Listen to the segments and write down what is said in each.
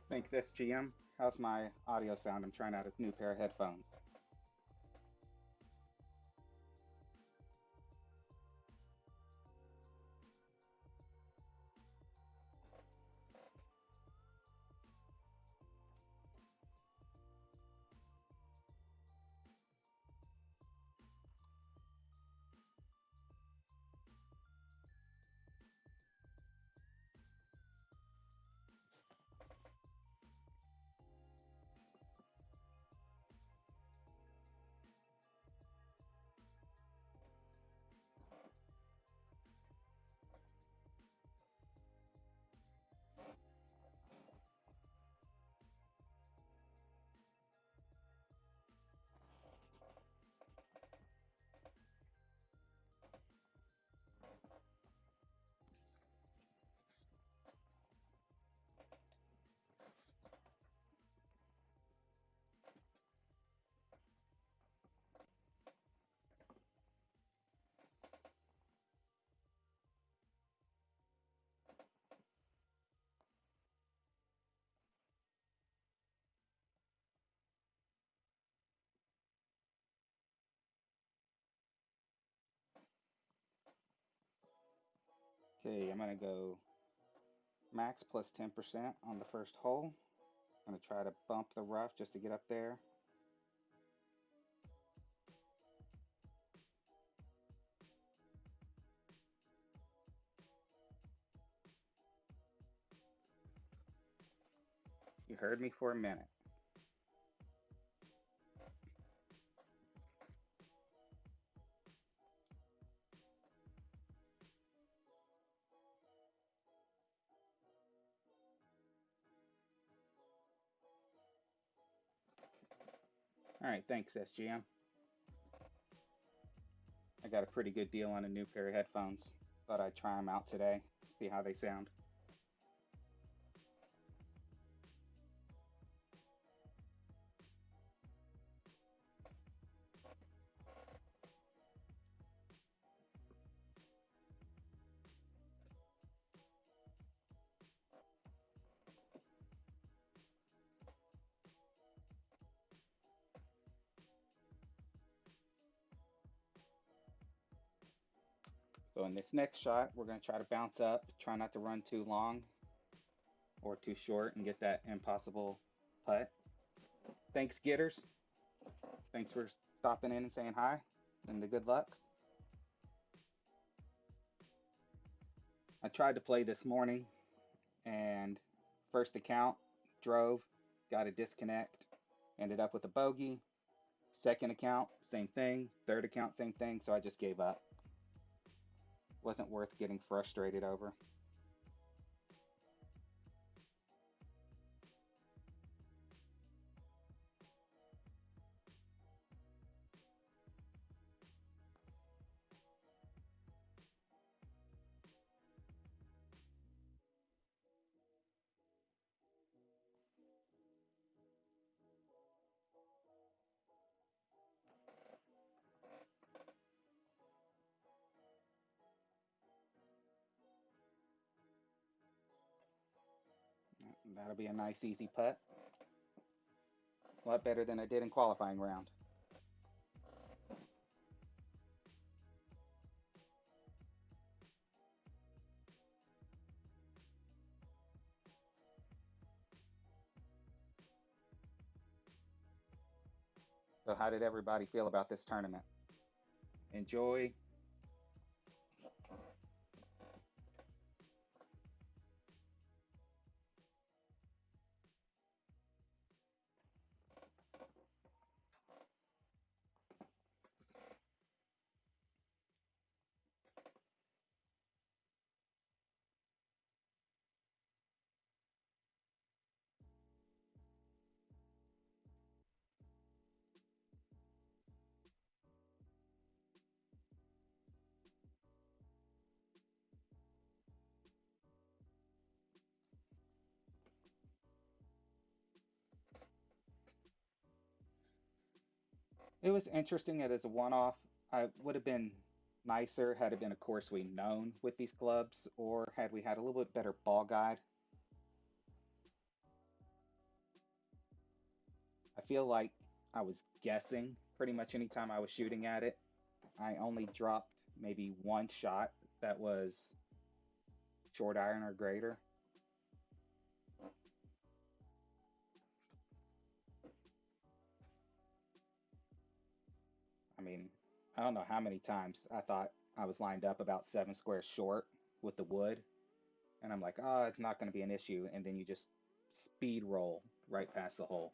Thanks, SGM. How's my audio sound? I'm trying out a new pair of headphones. Okay, I'm gonna go max plus 10% on the first hole. I'm gonna try to bump the rough just to get up there. You heard me for a minute. All right, thanks, SGM. I got a pretty good deal on a new pair of headphones. Thought I'd try them out today, see how they sound. So in this next shot, we're gonna try to bounce up, try not to run too long or too short and get that impossible putt. Thanks, getters. Thanks for stopping in and saying hi and the good lucks. I tried to play this morning and first account drove, got a disconnect, ended up with a bogey. Second account, same thing. Third account, same thing. So I just gave up. Wasn't worth getting frustrated over. That'll be a nice easy putt. A lot better than I did in qualifying round. So how did everybody feel about this tournament? Enjoy. It was interesting. It is a one-off. I would have been nicer had it been a course we known with these clubs, or had we had a little bit better ball guide. feel like I was guessing pretty much anytime I was shooting at it. I only dropped maybe one shot that was short iron or greater. I mean, I don't know how many times I thought I was lined up about 7 squares short with the wood, and I'm like, oh, it's not going to be an issue. And then you just speed roll right past the hole.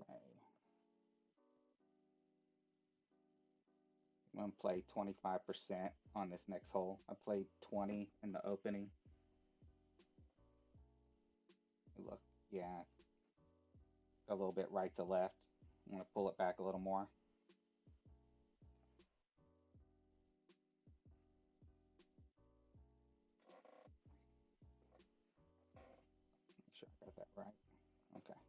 Okay. I'm going to play 25% on this next hole. I played 20 in the opening. Look, yeah, a little bit right to left. I'm going to pull it back a little more. Make sure I got that right. Okay.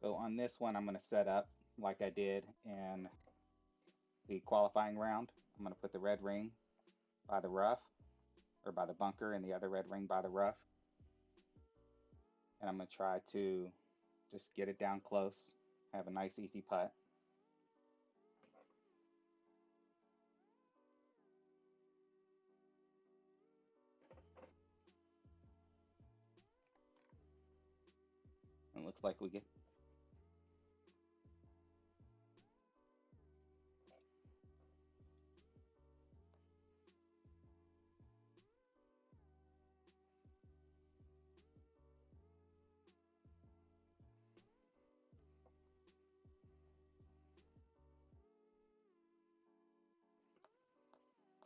So on this one, I'm going to set up like I did in the qualifying round. I'm going to put the red ring by the rough or by the bunker and the other red ring by the rough. And I'm going to try to just get it down close, have a nice easy putt. It looks like we get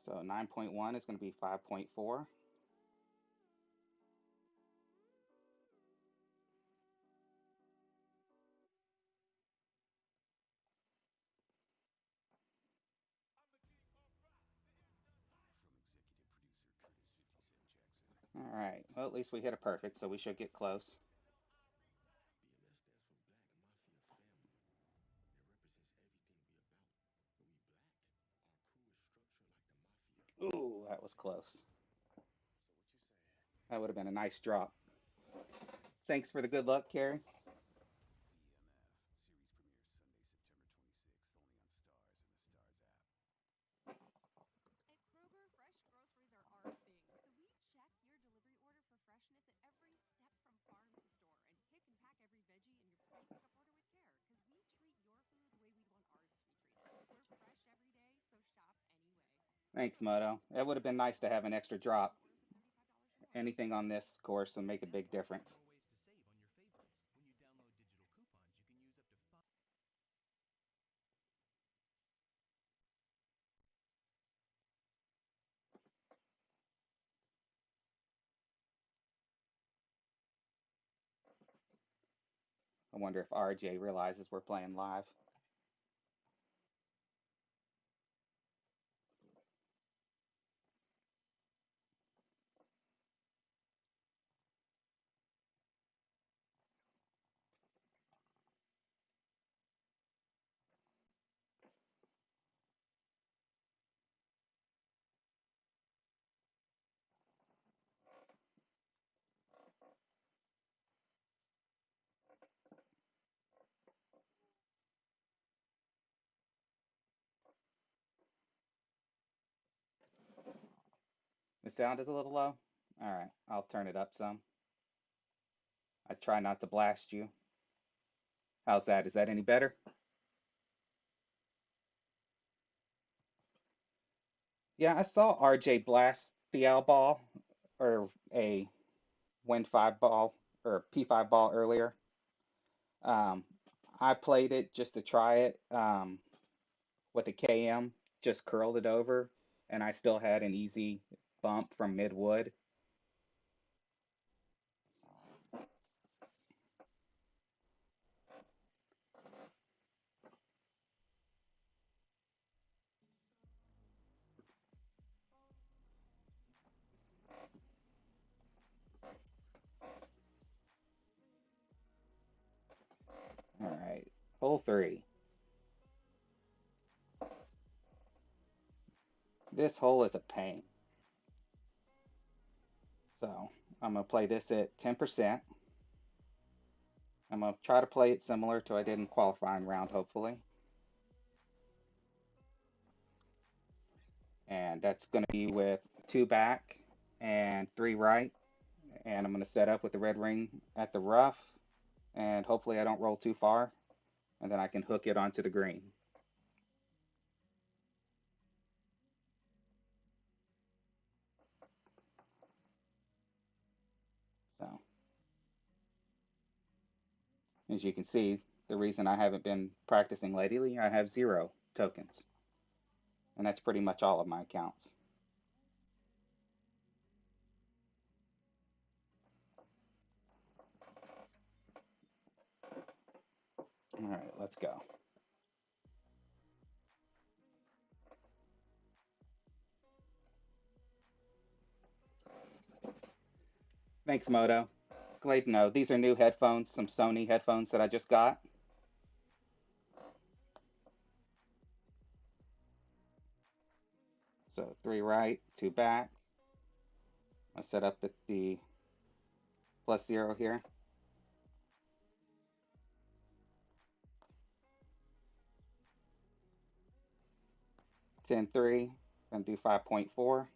so 9.1 is going to be 5.4. All right. Well, at least we hit a perfect, so we should get close. BMF stands for Black Mafia Family. It represents everything we about. When we black, our crew is structured like the mafia. Ooh, that was Understand? close. So what you saying? That would have been a nice drop. Thanks for the good luck, Carrie. BMF series premieres Sunday, September 26th, only on Stars and the Stars app. At Kroger, fresh groceries are our thing, so we check your delivery order for freshness at every step from farm to store and pick and pack every veggie in your pre pickup order with care because we treat your food the way we'd want ours to be treated. We're fresh every day, so shop anyway. Thanks, Kroger, Moto. It would have been fresh nice to have forever. an extra Prices drop. and orders of $35 or more. Anything on this course will make a big Now, there's difference. more ways to save on your favorites. When you download digital coupons, you can use up to 5. I wonder if RJ realizes we're playing live. The sound is a little low. All right, I'll turn it up some. I try not to blast you. How's that? Is that any better? Yeah, I saw RJ blast the L ball or a Win 5 ball or a P5 ball earlier. Um, I played it just to try it with a KM, just curled it over, and I still had an easy bump from mid-wood. Hole three. This hole is a pain. So I'm going to play this at 10%. I'm going to try to play it similar to I did in qualifying round, hopefully. And that's going to be with two back and three right. And I'm going to set up with the red ring at the rough. And hopefully I don't roll too far. And then I can hook it onto the green. So as you can see, the reason I haven't been practicing lately, I have 0 tokens. And that's pretty much all of my accounts. All right, let's go. Thanks, Moto. Glad to know. These are new headphones, some Sony headphones that I just got. So three right, two back. I set up at the +0 here. 10-3. Gonna do 5.4.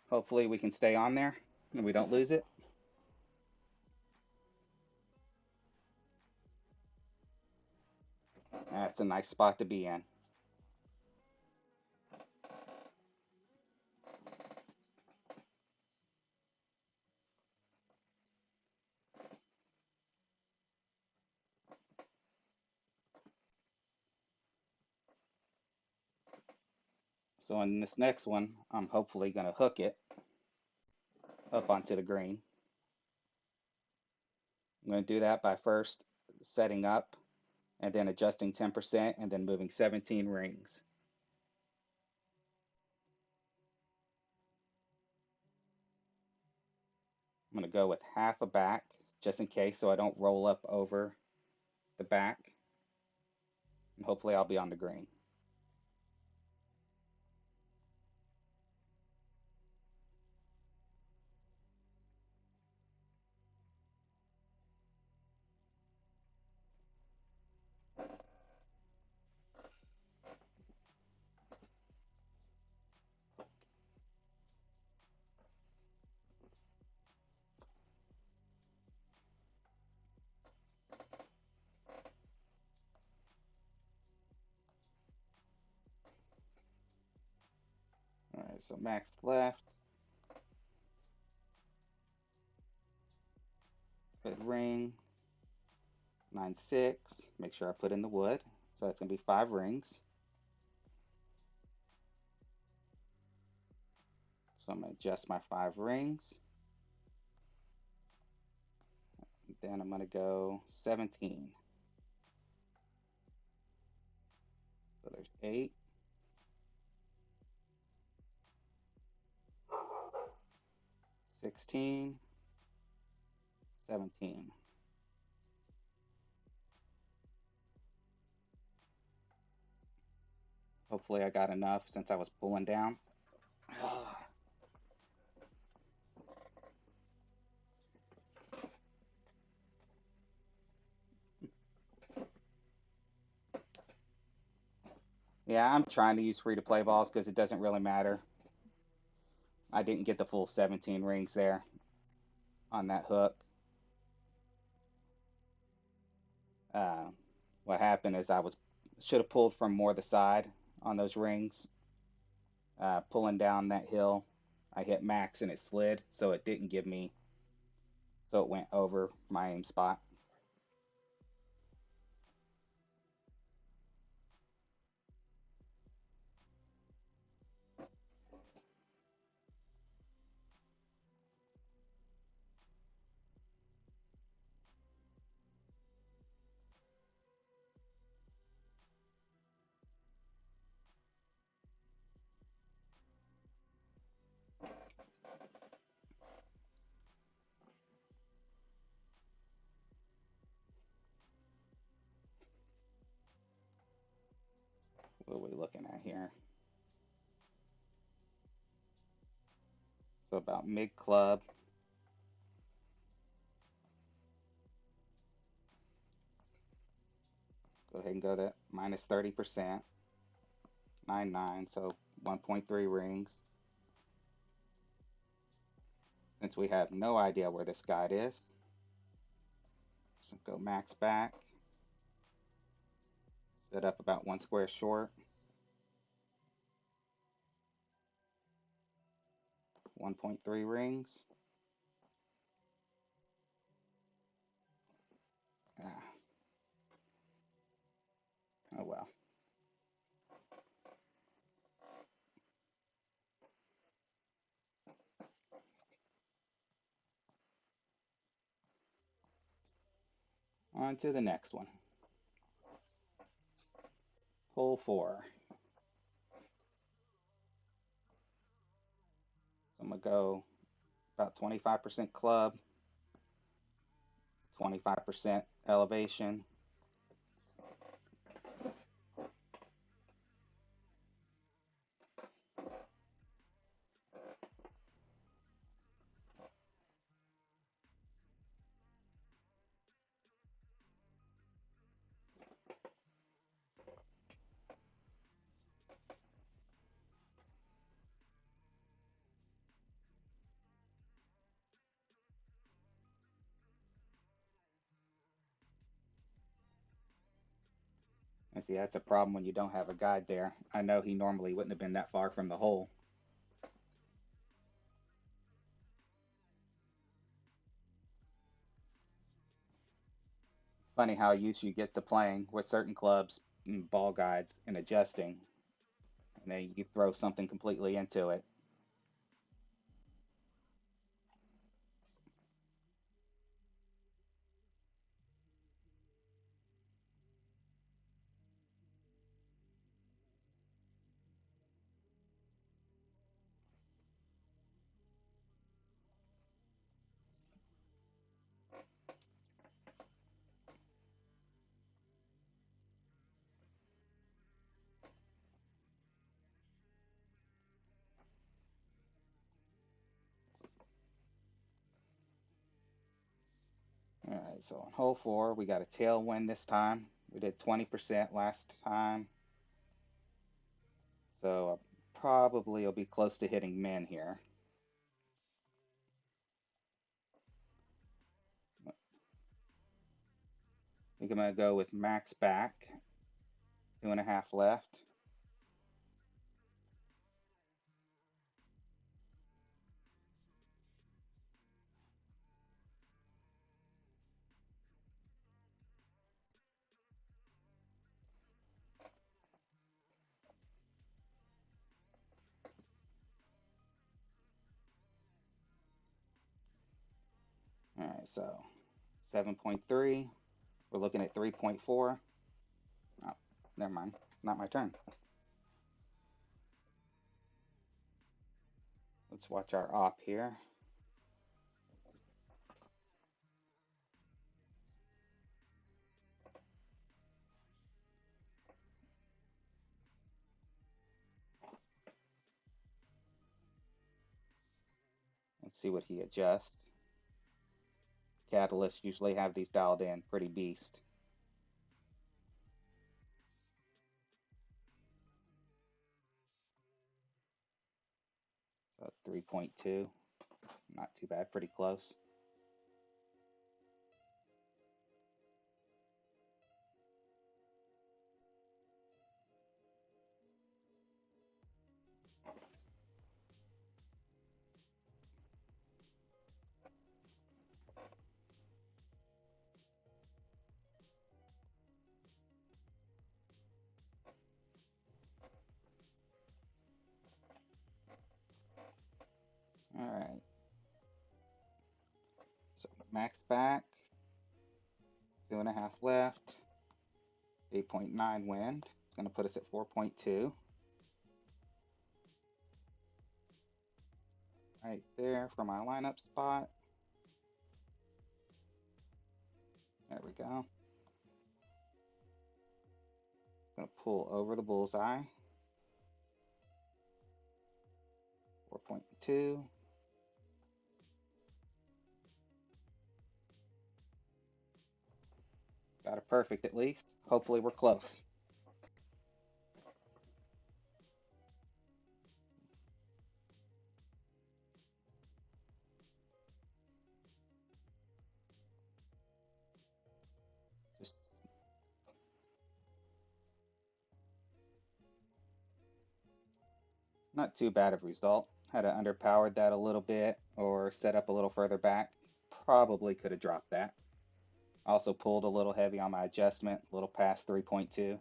Hopefully we can stay on there and we don't lose it. That's a nice spot to be in. So in this next one, I'm hopefully gonna hook it up onto the green. I'm gonna do that by first setting up and then adjusting 10% and then moving 17 rings. I'm gonna go with half a back just in case so I don't roll up over the back. And hopefully I'll be on the green. All right, so max left, red ring, 9-6. Make sure I put in the wood. So that's gonna be 5 rings. So I'm gonna adjust my 5 rings. Then I'm gonna go 17. So there's 8, 16, 17. Hopefully I got enough since I was pulling down. Yeah, I'm trying to use free to play balls because it doesn't really matter. I didn't get the full 17 rings there on that hook. Uh, what happened is I was should have pulled from more the side on those rings. Pulling down that hill, I hit max and it slid, so it didn't give me, so it went over my aim spot. What are we looking at here? So about mid club. Go ahead and go to minus 30%. 9, so 1.3 rings. Since we have no idea where this guide is, so go max back, set up about 1 square short, 1.3 rings. Ah, oh well. On to the next one. Hole 4. So I'm going to go about 25% club, 25% elevation. And see, that's a problem when you don't have a guide there. I know he normally wouldn't have been that far from the hole. Funny how used you get to playing with certain clubs and ball guides and adjusting, and then you throw something completely into it. All right, so on hole 4, we got a tailwind this time. We did 20% last time, so probably will be close to hitting min here. I think I'm gonna go with max back, 2.5 left. All right, so 7.3. We're looking at 3.4. Oh, never mind, not my turn. Let's watch our op here. Let's see what he adjusts. Catalysts usually have these dialed in pretty beast. So 3.2, not too bad, pretty close. All right, so max back, 2.5 left, 8.9 wind. It's going to put us at 4.2. Right there for my lineup spot. There we go. Gonna pull over the bullseye. 4.2. Got a perfect at least. Hopefully we're close. Just not too bad of a result. Had to underpowered that a little bit or set up a little further back. Probably could have dropped that. Also pulled a little heavy on my adjustment, a little past 3.2.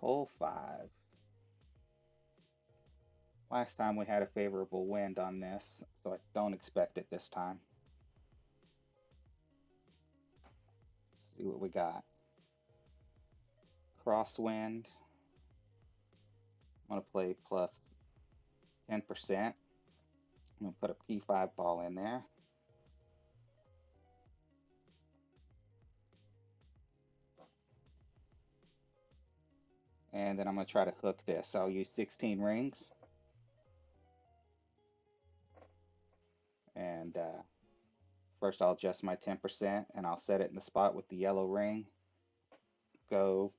Hole 5. Last time we had a favorable wind on this, so I don't expect it this time. Let's see what we got. Crosswind. I'm going to play plus 10%. I'm going to put a P5 ball in there. And then I'm going to try to hook this. I'll use 16 rings. And first I'll adjust my 10% and I'll set it in the spot with the yellow ring. Go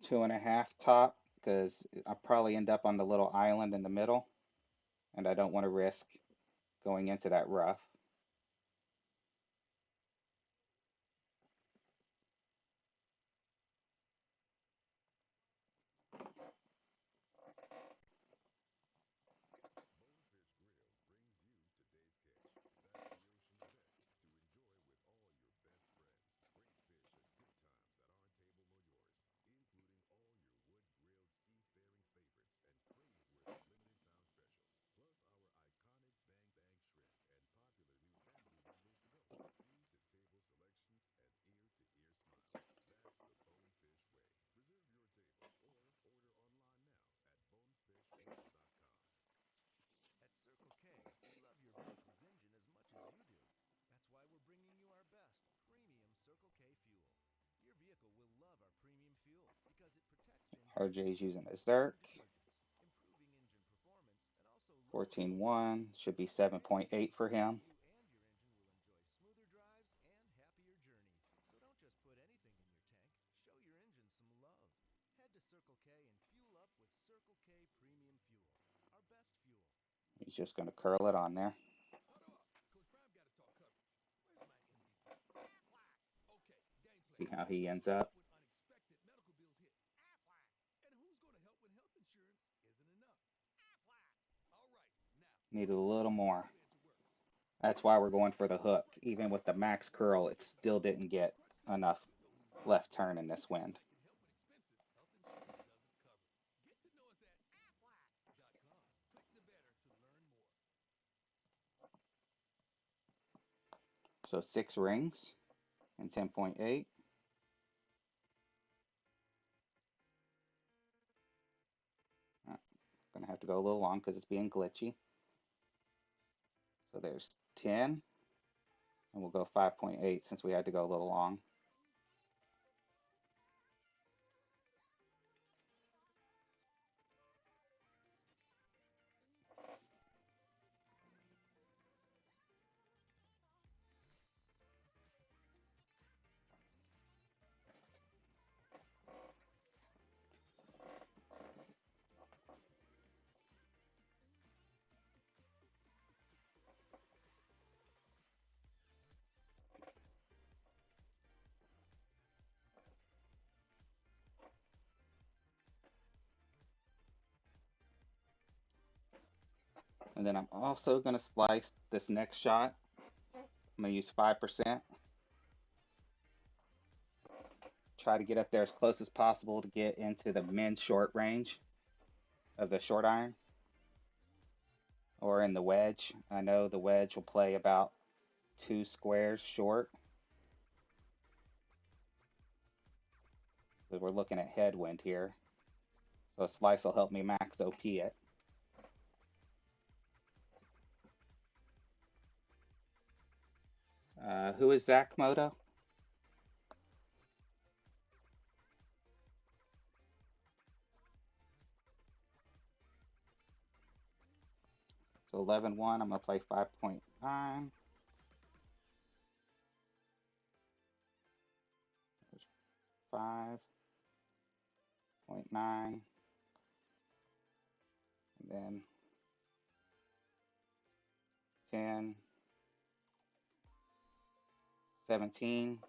2.5 top because I'll probably end up on the little island in the middle. And I don't want to risk going into that rough. Bonefish Grill brings you today's catch. That's the ocean's best to enjoy with all your best friends. Great fish and good times at our table or yours, including all your wood-grilled seafaring favorites and crave-worthy limited-time specials. Plus our iconic Bang Bang shrimp and popular new family members to go. Sea-to-table selections and ear-to-ear smiles. That's the Bonefish way. Reserve your table or order online now at bonefishgrill.com. At Circle K, we love your vehicle's engine as much as you do. That's why we're bringing you our best premium Circle K fuel. Your vehicle will love our premium fuel because it protects engines from RJ's using a prone to Zerk. collisions, improving engine performance, and also lowering fuel 14.1 emissions. should be Big 7.8 for savings so him. you and your engine will enjoy smoother drives and happier journeys. So don't just put anything in your tank, show your engine some love. Head to Circle K and fuel up with Circle K Premium Fuel, our best fuel. He's just going to curl it on there. Huddle up. Coach Prime got to talk coverage. Where's my MVP? Aflac. Okay, game See plan. how he Who's ends going to help up. when unexpected medical bills hit? Aflac. And who's going to help when health insurance isn't enough? Aflac. All right, now Needed let's a put little that game more. plan to work. That's why we're going for the Who's the hook. front Even guy? with the max curl, it Decision still time. didn't It's get crunch time. enough You know who you want. left turn in this Anyone wind. that can help with expenses health insurance doesn't cover. Get to know us at aflac.com. Click the banner to learn more. So 6 rings and 10.8. Gonna have to go a little long because it's being glitchy. So there's 10, and we'll go 5.8 since we had to go a little long. And then I'm also gonna slice this next shot. I'm gonna use 5%. try to get up there as close as possible to get into the min short range of the short iron or in the wedge. I know the wedge will play about 2 squares short, but we're looking at headwind here. So a slice will help me max OP it. Who is Zach Moto? So 11-1, I'm going to play 5.9. There's 5.9, and then 10, 17.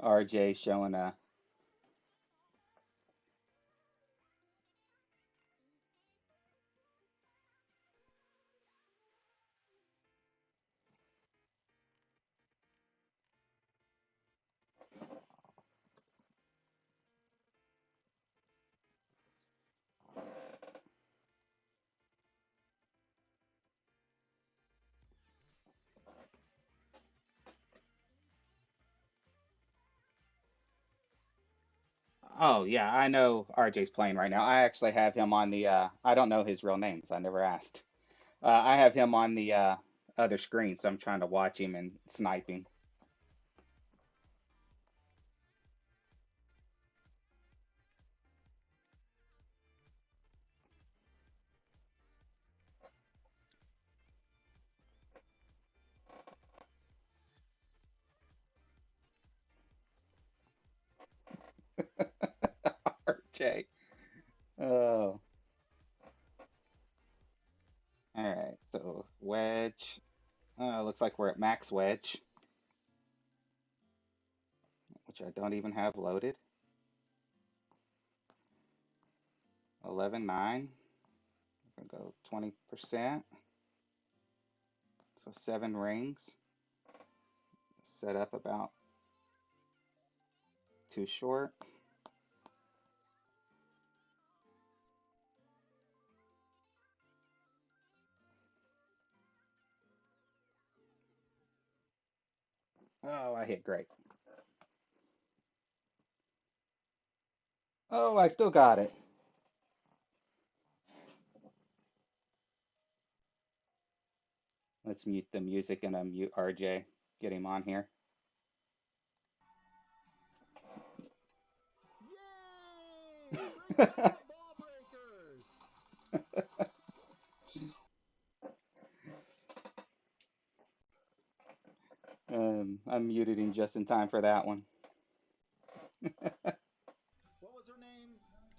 RJ showing a. Oh yeah, I know RJ's playing right now. I actually have him on the. I don't know his real name, so I never asked. I have him on the other screen, so I'm trying to watch him and sniping. RJ. Oh, all right. So wedge. Looks like we're at max wedge, which I don't even have loaded. 11-9. I'm gonna go 20%. So 7 rings. Set up about 2 short. Oh, I hit great. Oh, I still got it. Let's mute the music and unmute RJ. Get him on here. Yay! Freestyle ball breakers! I muted him just in time for that one. What was her name?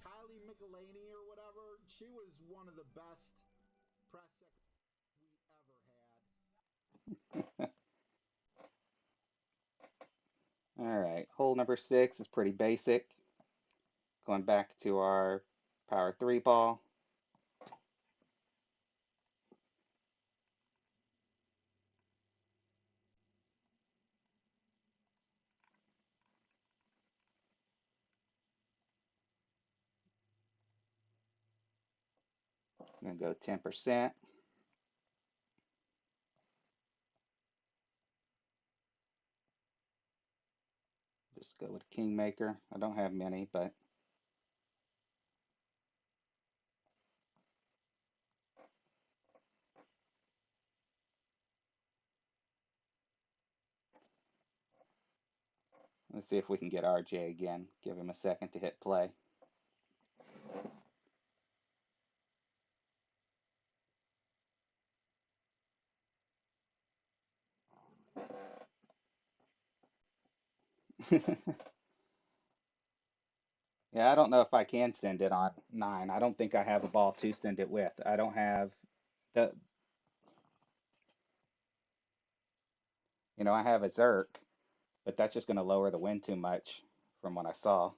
Kylie McElhaney or whatever. She was one of the best press secretaries we ever had. All right, hole number 6 is pretty basic. Going back to our power 3 ball. I'm gonna go 10%. Just go with Kingmaker. I don't have many, but let's see if we can get RJ again. Give him a second to hit play. Yeah, I don't know if I can send it on 9. I don't think I have a ball to send it with. I don't have the, I have a Zerk, but that's just going to lower the wind too much from what I saw.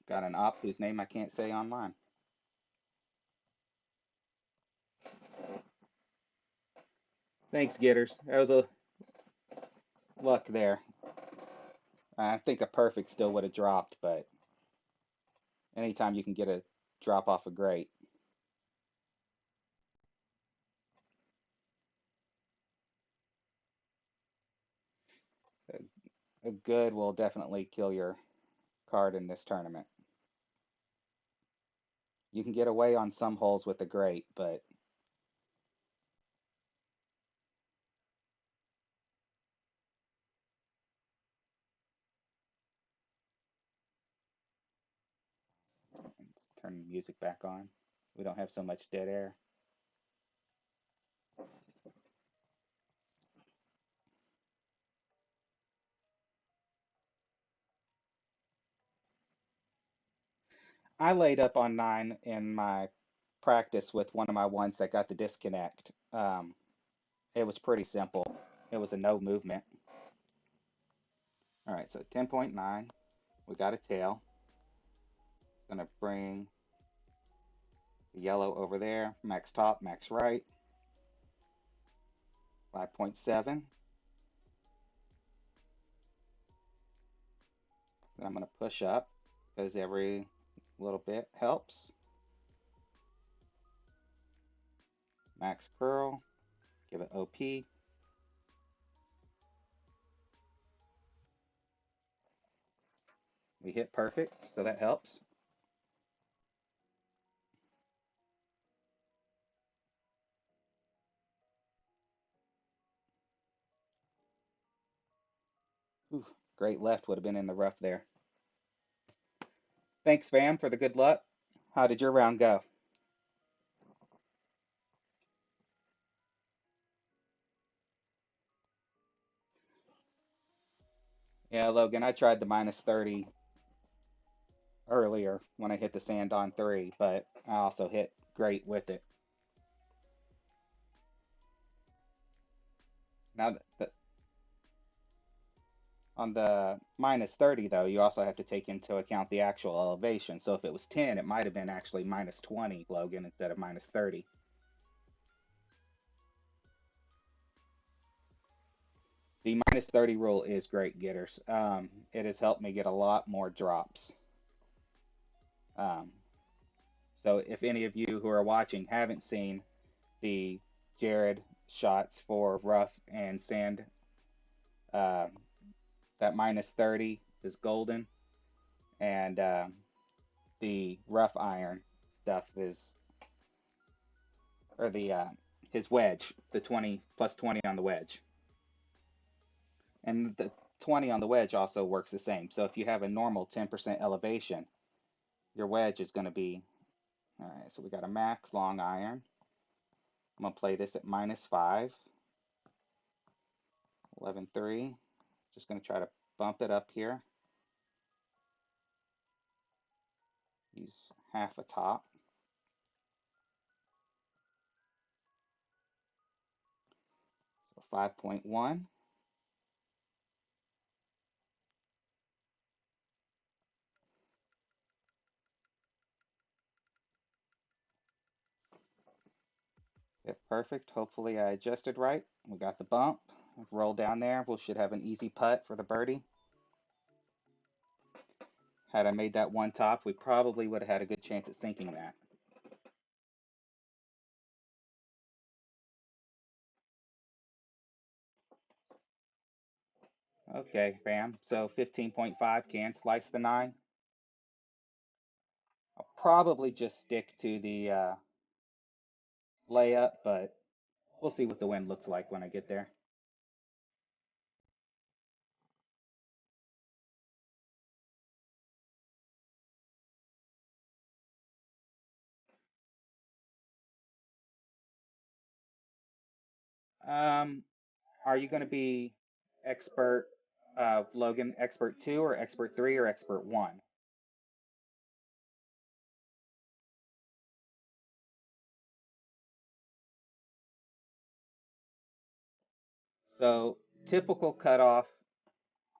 Got an op whose name I can't say online. Thanks, Gitters. That was a luck there. I think a perfect still would have dropped, but anytime you can get a drop off a great, a good will definitely kill your card in this tournament. You can get away on some holes with a great, but let's turn the music back on. We don't have so much dead air. I laid up on 9 in my practice with one of my ones that got the disconnect. It was pretty simple. It was a no movement. All right, so 10.9. We got a tail. Gonna bring the yellow over there. Max top, max right. 5.7. Then I'm gonna push up because every little bit helps. Max curl. Give it OP. We hit perfect, so that helps. Ooh, great left would have been in the rough there. Thanks, fam, for the good luck. How did your round go? Yeah, Logan, I tried the minus 30 earlier when I hit the sand on 3, but I also hit great with it. Now, on the minus 30, though, you also have to take into account the actual elevation. So if it was 10, it might have been actually minus 20, Logan, instead of minus 30. The minus 30 rule is great, getters. It has helped me get a lot more drops. Um, so if any of you who are watching haven't seen the Jared shots for rough and sand, uh, that minus 30 is golden, and the rough iron stuff is, or the his wedge, the 20 plus 20 on the wedge. And the 20 on the wedge also works the same. So if you have a normal 10% elevation, your wedge is going to be, all right, so we got a max long iron. I'm going to play this at minus 5, 11.3. Just going to try to bump it up here. Use half a top. So 5.1. Hit perfect. Hopefully I adjusted right. We got the bump. Roll down there. We should have an easy putt for the birdie. Had I made that one top, we probably would have had a good chance at sinking that. Okay, bam. So 15.5 can slice the 9. I'll probably just stick to the layup, but we'll see what the wind looks like when I get there. Um, are you going to be expert, Logan, expert 2 or expert 3 or expert 1? So typical cutoff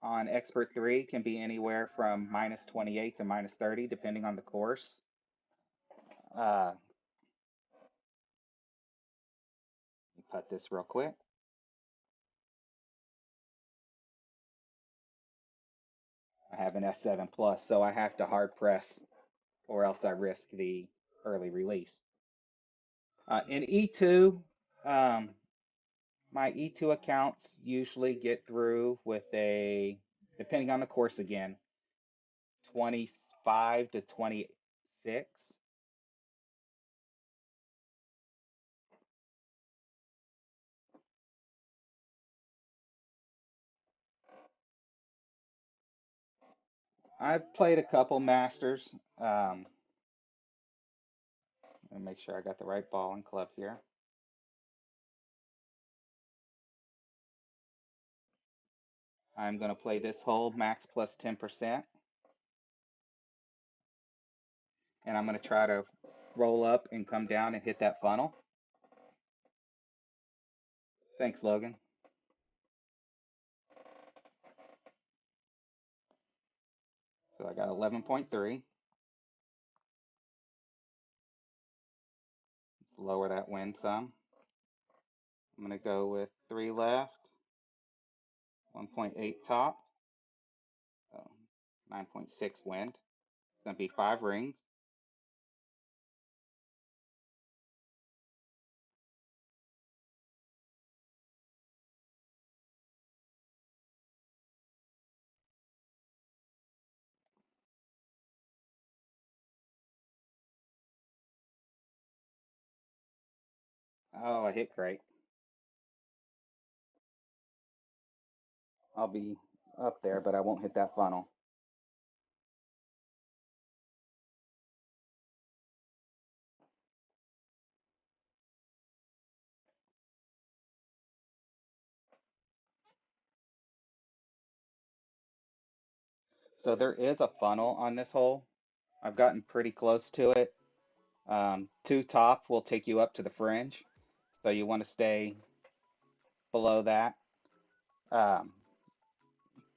on Expert 3 can be anywhere from minus 28 to minus 30, depending on the course. Let me put this real quick. I have an S7 Plus, so I have to hard press or else I risk the early release. In E2, um, my E2 accounts usually get through with a, depending on the course again, 25 to 26. I've played a couple Masters. Let me make sure I got the right ball and club here. I'm going to play this hole max plus 10%, and I'm going to try to roll up and come down and hit that funnel. Thanks, Logan. So I got 11.3. Let's lower that wind some. I'm going to go with 3 left, 1.8 top, so 9.6 wind. It's going to be 5 rings. Oh, I hit great. I'll be up there, but I won't hit that funnel. So there is a funnel on this hole. I've gotten pretty close to it. 2 top will take you up to the fringe, so you want to stay below that. Um,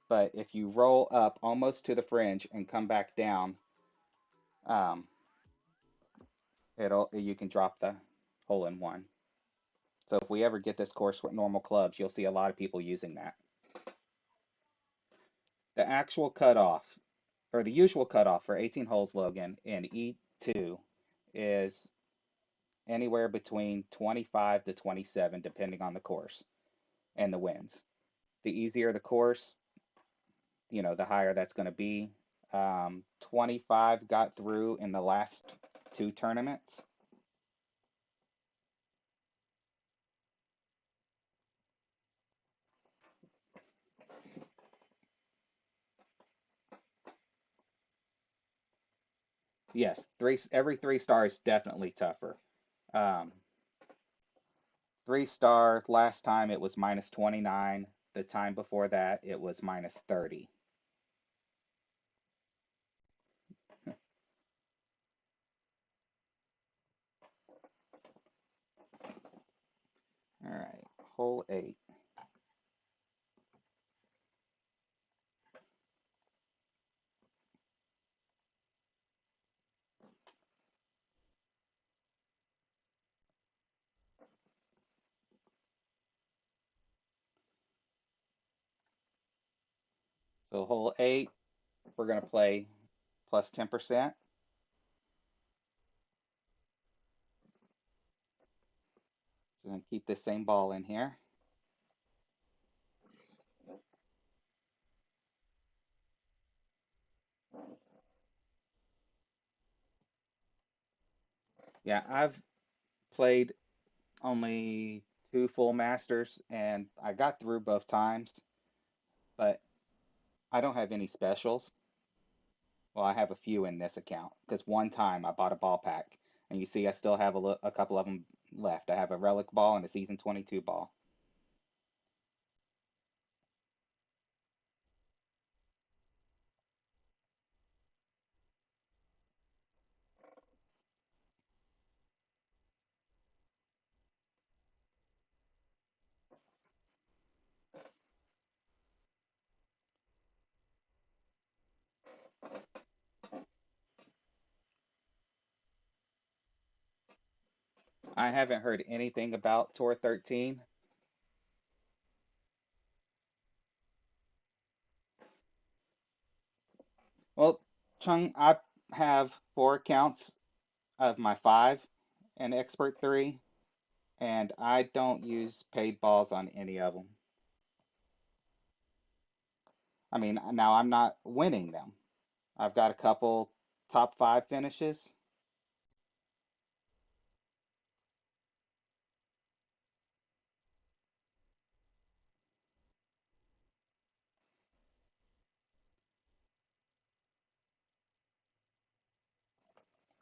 but if you roll up almost to the fringe and come back down, um, you can drop the hole in one. So if we ever get this course with normal clubs, you'll see a lot of people using that. The actual cutoff, or the usual cutoff for 18 holes, Logan, in E2 is anywhere between 25 to 27, depending on the course and the winds. The easier the course, the higher that's going to be. 25 got through in the last 2 tournaments. Yes, every 3 star is definitely tougher. Um, 3 star last time it was minus 29. The time before that it was minus 30. All right, hole 8. So hole 8, we're going to play plus 10%. So I'm going to keep this same ball in here. Yeah, I've played only 2 full masters and I got through both times, but I don't have any specials. Well, I have a few in this account because one time I bought a ball pack, and you see I still have a couple of them left. I have a relic ball and a season 22 ball. I haven't heard anything about Tour 13. Well, Chung, I have four accounts of my five and Expert 3, and I don't use paid balls on any of them. I mean, now I'm not winning them. I've got a couple top five finishes.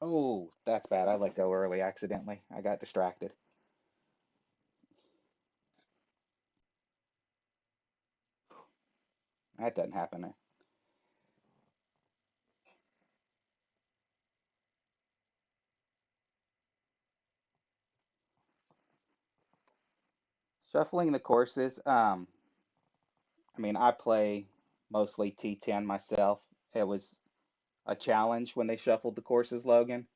Oh, that's bad. I let go early accidentally. I got distracted. That doesn't happen. Shuffling the courses. I mean, I play mostly T10 myself. It was a challenge when they shuffled the courses, Logan.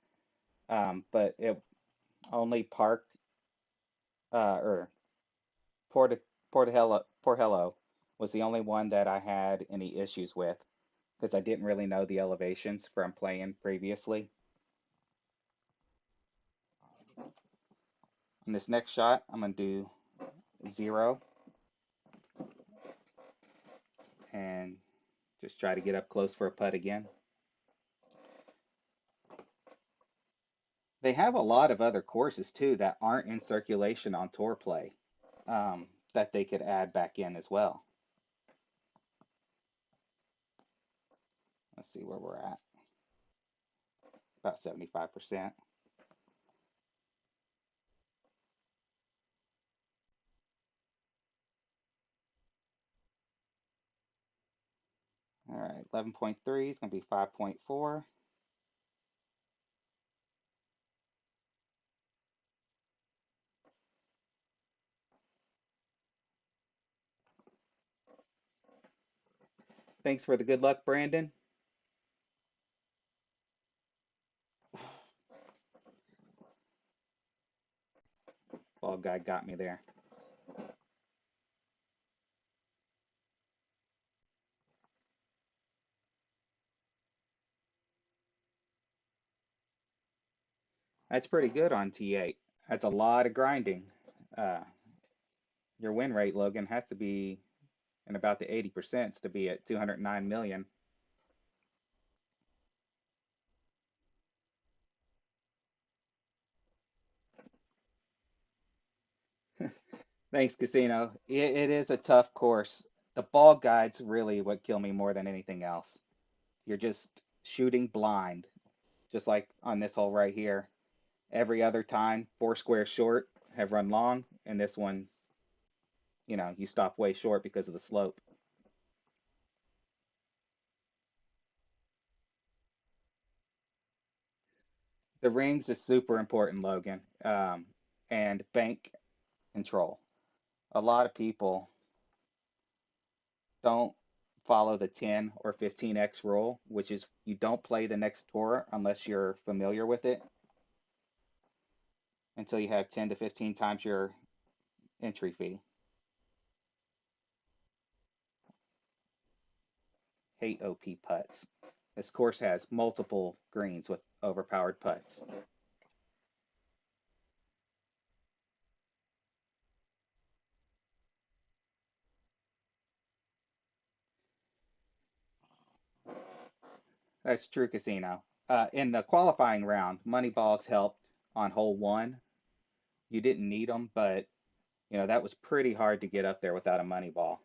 But it only Park or Porta Portello was the only one that I had any issues with because I didn't really know the elevations from playing previously. In this next shot, I'm gonna do zero and just try to get up close for a putt again. They have a lot of other courses too that aren't in circulation on tour play that they could add back in as well. Let's see where we're at. About 75%. All right, 11.3 is going to be 5.4. Thanks for the good luck, Brandon. Ball guy got me there. That's pretty good on T8. That's a lot of grinding. Uh, your win rate, Logan, has to be in about the 80% to be at 209 million. Thanks, Casino. It is a tough course. The ball guide's really what kill me more than anything else. You're just shooting blind, just like on this hole right here. Every other time, four squares short have run long, and this one, you stop way short because of the slope. The rings is super important, Logan, and bank control. A lot of people don't follow the 10 or 15x rule, which is you don't play the next tour unless you're familiar with it until you have 10 to 15 times your entry fee. Hate OP putts. This course has multiple greens with overpowered putts. That's true, Casino. In the qualifying round, money balls helped on hole one. You didn't need them, but that was pretty hard to get up there without a money ball.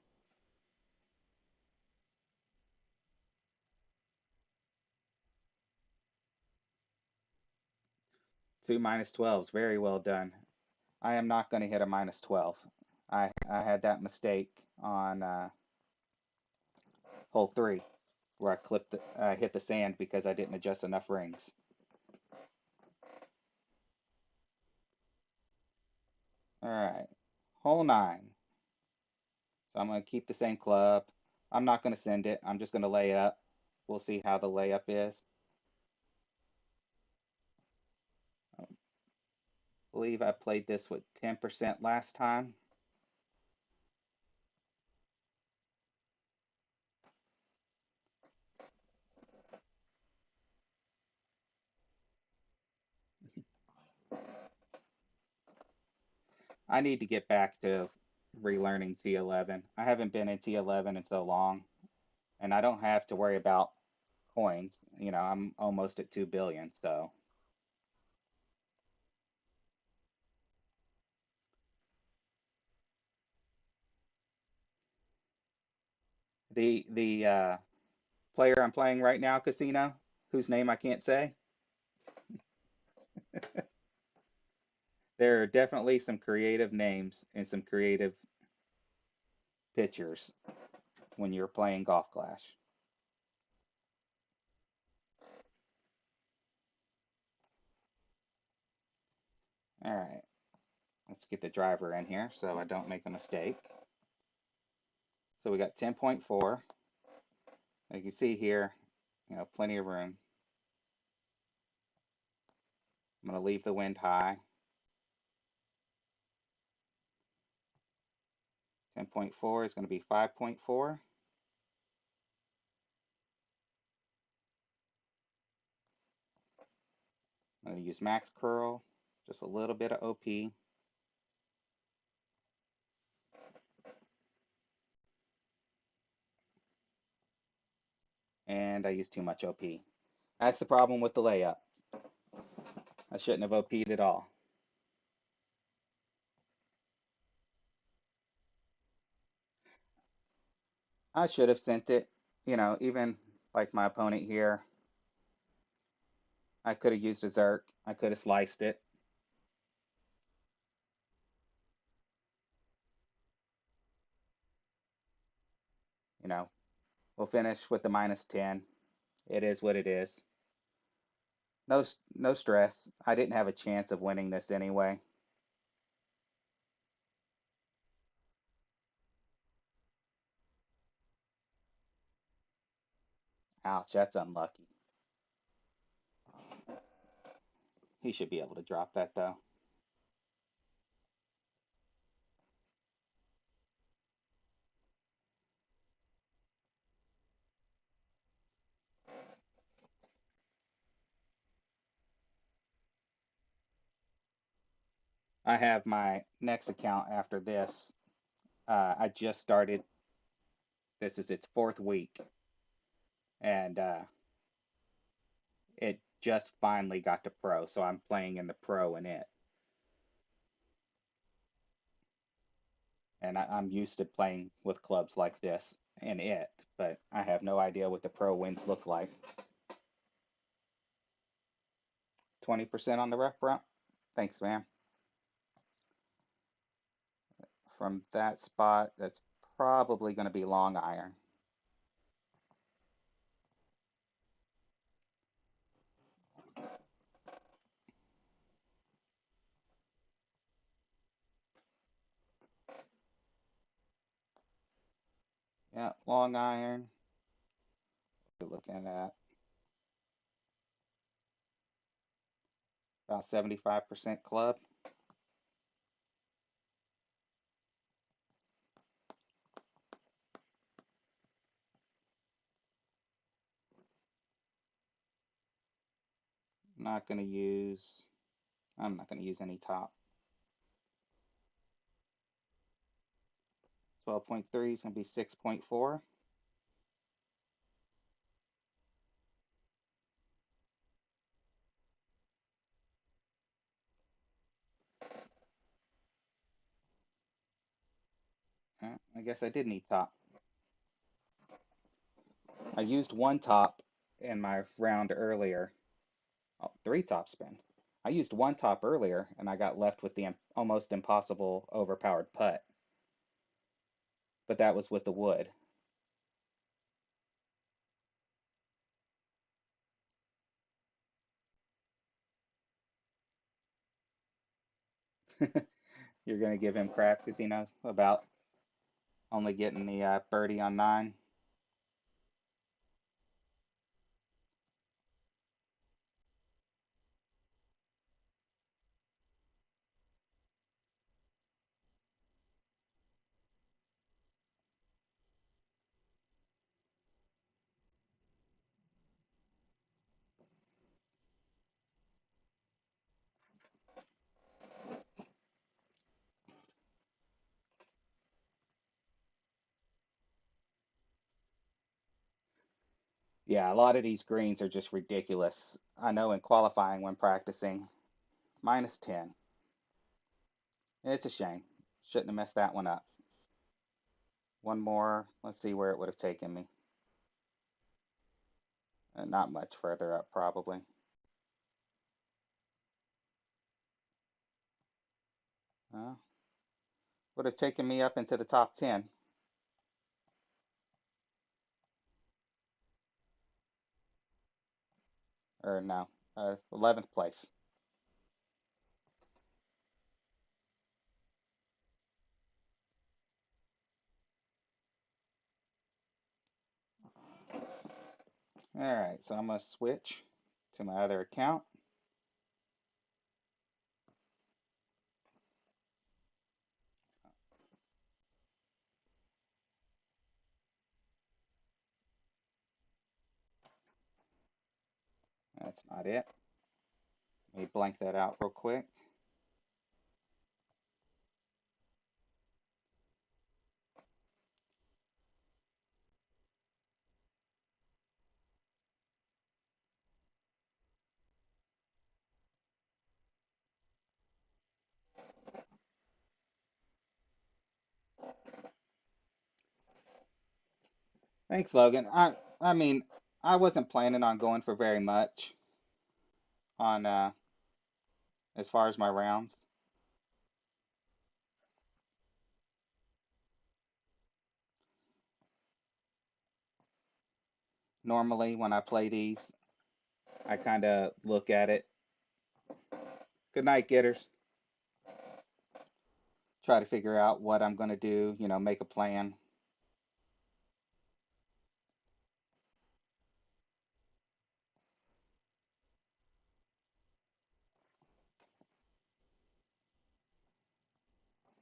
Two minus 12s, very well done. I am not going to hit a minus 12. I had that mistake on hole three where I hit the sand because I didn't adjust enough rings. All right, hole nine. So I'm going to keep the same club. I'm not going to send it. I'm just going to lay up. We'll see how the layup is. believe I played this with 10% last time. I need to get back to relearning T11. I haven't been in T11 in so long, and I don't have to worry about coins. I'm almost at 2 billion, so the player I'm playing right now, Casino, whose name I can't say, there are definitely some creative names and some creative pictures when you're playing Golf Clash. All right, let's get the driver in here so I don't make a mistake. So we got 10.4. You can see here, plenty of room. I'm going to leave the wind high. 10.4 is going to be 5.4. I'm going to use max curl, just a little bit of OP, and I use too much OP. That's the problem with the layup. I shouldn't have OP'd at all. I should have sent it, even like my opponent here. I could have used a Zerk. I could have sliced it. You know, we'll finish with the minus 10. It is what it is. No stress. I didn't have a chance of winning this anyway. Ouch, that's unlucky. He should be able to drop that though. I have my next account after this. I just started. This is its fourth week, and it just finally got to pro. So I'm playing in the pro in it, and I'm used to playing with clubs like this in it, but I have no idea what the pro wins look like. 20% on the ref front. Thanks, man. From that spot, that's probably going to be long iron. Yeah, long iron. We're looking at about 75% club. Not going to use, I'm not going to use any top. 12.3 is going to be 6.4. I guess I did need top. I used one top in my round earlier. Oh, three top spin. I used one top earlier and I got left with the almost impossible overpowered putt, but that was with the wood. You're going to give him crap because he knows about only getting the birdie on 9. Yeah, a lot of these greens are just ridiculous. I know in qualifying when practicing, minus 10. It's a shame. Shouldn't have messed that one up. One more. Let's see where it would have taken me. Not much further up, probably. Uh, would have taken me up into the top 10. Or no, 11th place. All right, so I'm going to switch to my other account. That's not it. Let me blank that out real quick. Thanks, Logan. I mean, I wasn't planning on going for very much on as far as my rounds. Normally, when I play these, I kind of look at it. Good night, getters. Try to figure out what I'm going to do, make a plan.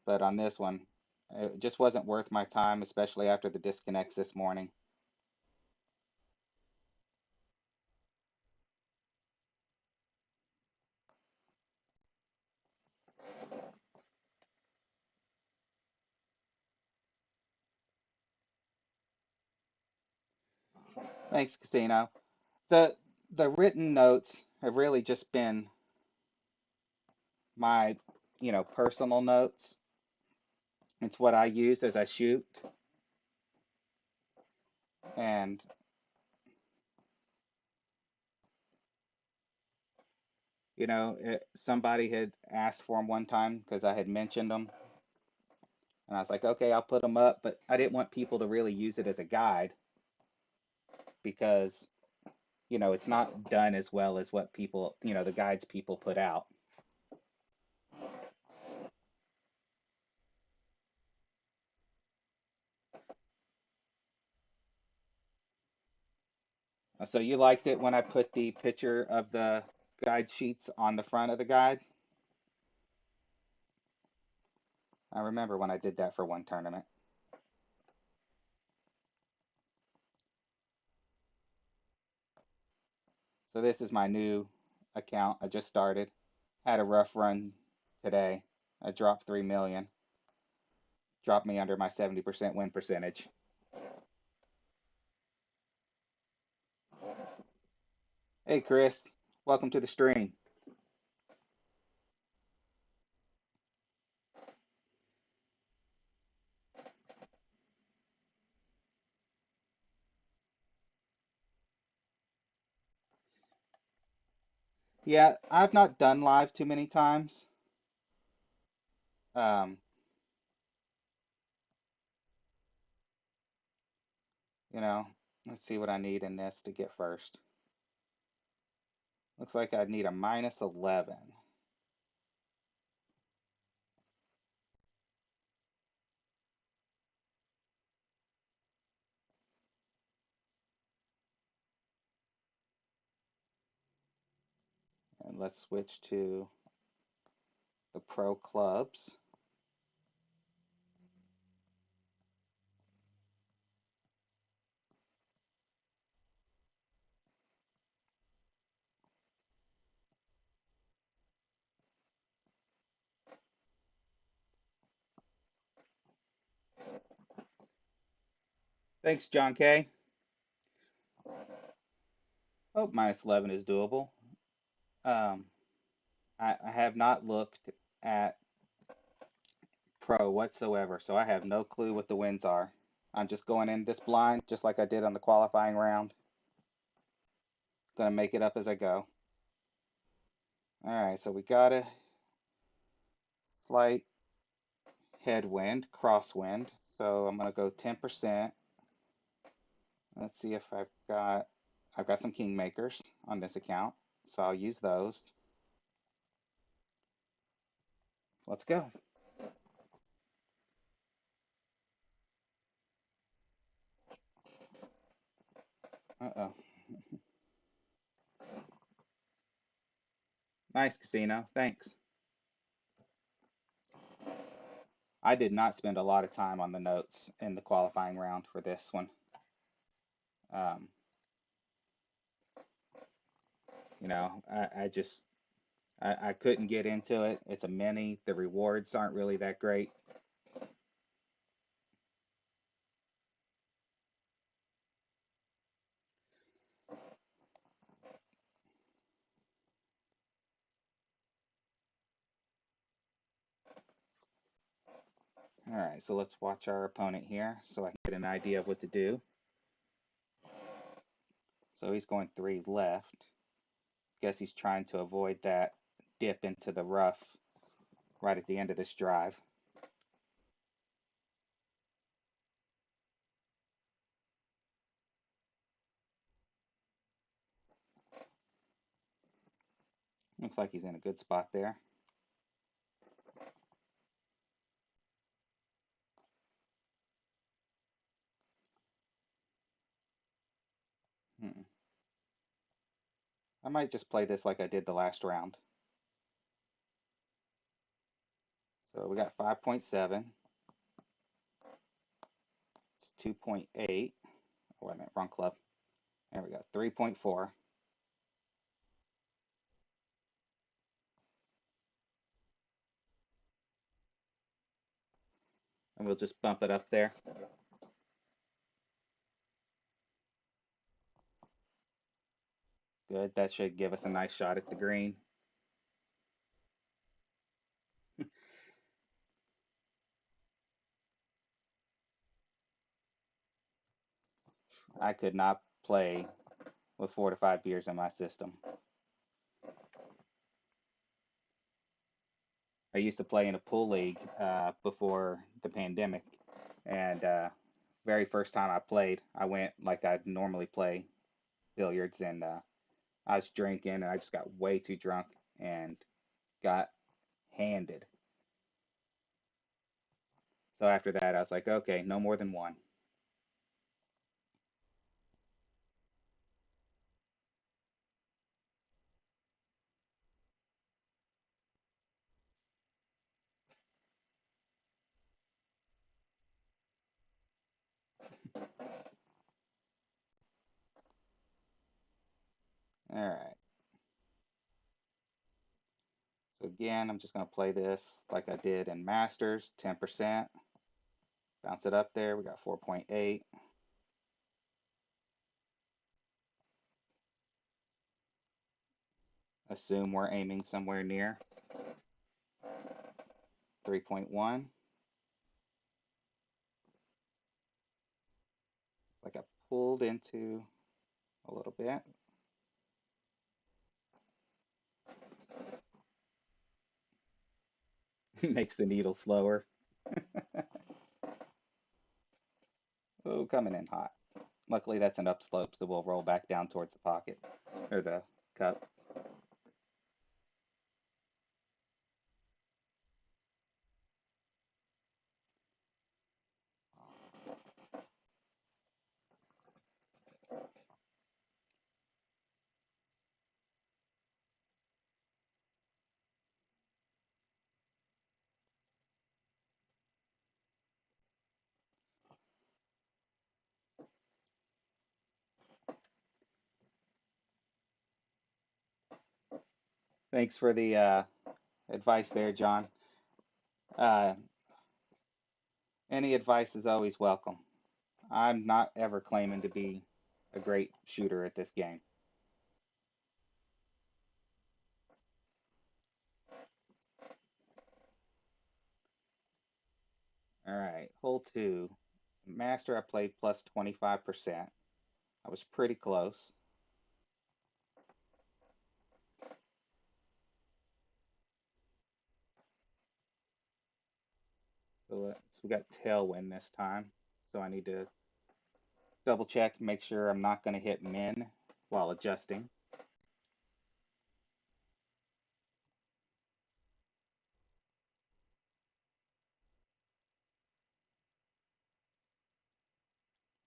But on this one, it just wasn't worth my time, especially after the disconnects this morning. Thanks, Casino. The the written notes have really just been my, personal notes. It's what I use as I shoot. And, somebody had asked for them one time because I had mentioned them. And I was like, okay, I'll put them up. But I didn't want people to really use it as a guide because, it's not done as well as what people, the guides people put out. So you liked it when I put the picture of the guide sheets on the front of the guide? I remember when I did that for one tournament. So this is my new account. I just started. Had a rough run today. I dropped 3 million. Dropped me under my 70% win percentage. Hey Chris, welcome to the stream. Yeah, I've not done live too many times. Um, you know, let's see what I need in this to get first. Looks like I'd need a minus 11. And let's switch to the pro clubs. Thanks, John K. Oh, minus 11 is doable. Um, I have not looked at Pro whatsoever, so I have no clue what the wins are. I'm just going in this blind, just like I did on the qualifying round. Gonna make it up as I go. All right, so we got a slight headwind, crosswind. So I'm gonna go 10%. Let's see if I've got some kingmakers on this account, so I'll use those. Let's go. Uh-oh. Nice casino. Thanks. I did not spend a lot of time on the notes in the qualifying round for this one. Um, I just I couldn't get into it. It's a mini. The rewards aren't really that great. All right, so let's watch our opponent here so I can get an idea of what to do. So he's going three left. Guess he's trying to avoid that dip into the rough right at the end of this drive. Looks like he's in a good spot there. Hmm. I might just play this like I did the last round. So we got 5.7. It's 2.8. Oh, wait a minute, wrong club. There we go. 3.4. And we'll just bump it up there. Good. That should give us a nice shot at the green. I could not play with 4 to 5 beers in my system. I used to play in a pool league before the pandemic, and very first time I played, I went like I'd normally play billiards, and I was drinking, and I just got way too drunk and got handed. So after that, I was like, okay, no more than one. All right. So again, I'm just going to play this like I did in Masters, 10%. Bounce it up there. We got 4.8. Assume we're aiming somewhere near 3.1. Like I pulled into a little bit. Makes the needle slower. Oh, coming in hot. Luckily, that's an upslope, so we'll roll back down towards the pocket or the cup. Thanks for the advice there, John. Uh, any advice is always welcome. I'm not ever claiming to be a great shooter at this game. All right, hole two. Master, I played plus 25%. I was pretty close. So we got tailwind this time. So I need to double check, make sure I'm not going to hit min while adjusting.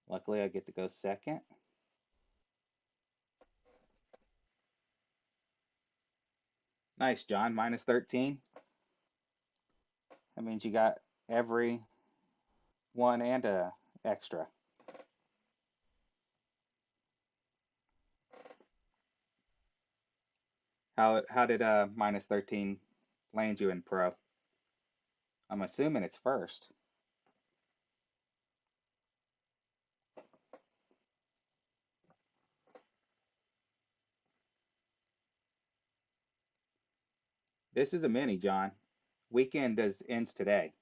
Luckily, I get to go second. Nice, John. Minus 13. That means you got every one and a extra. How did minus 13 land you in pro? I'm assuming it's first. This is a mini, John. Weekend ends today.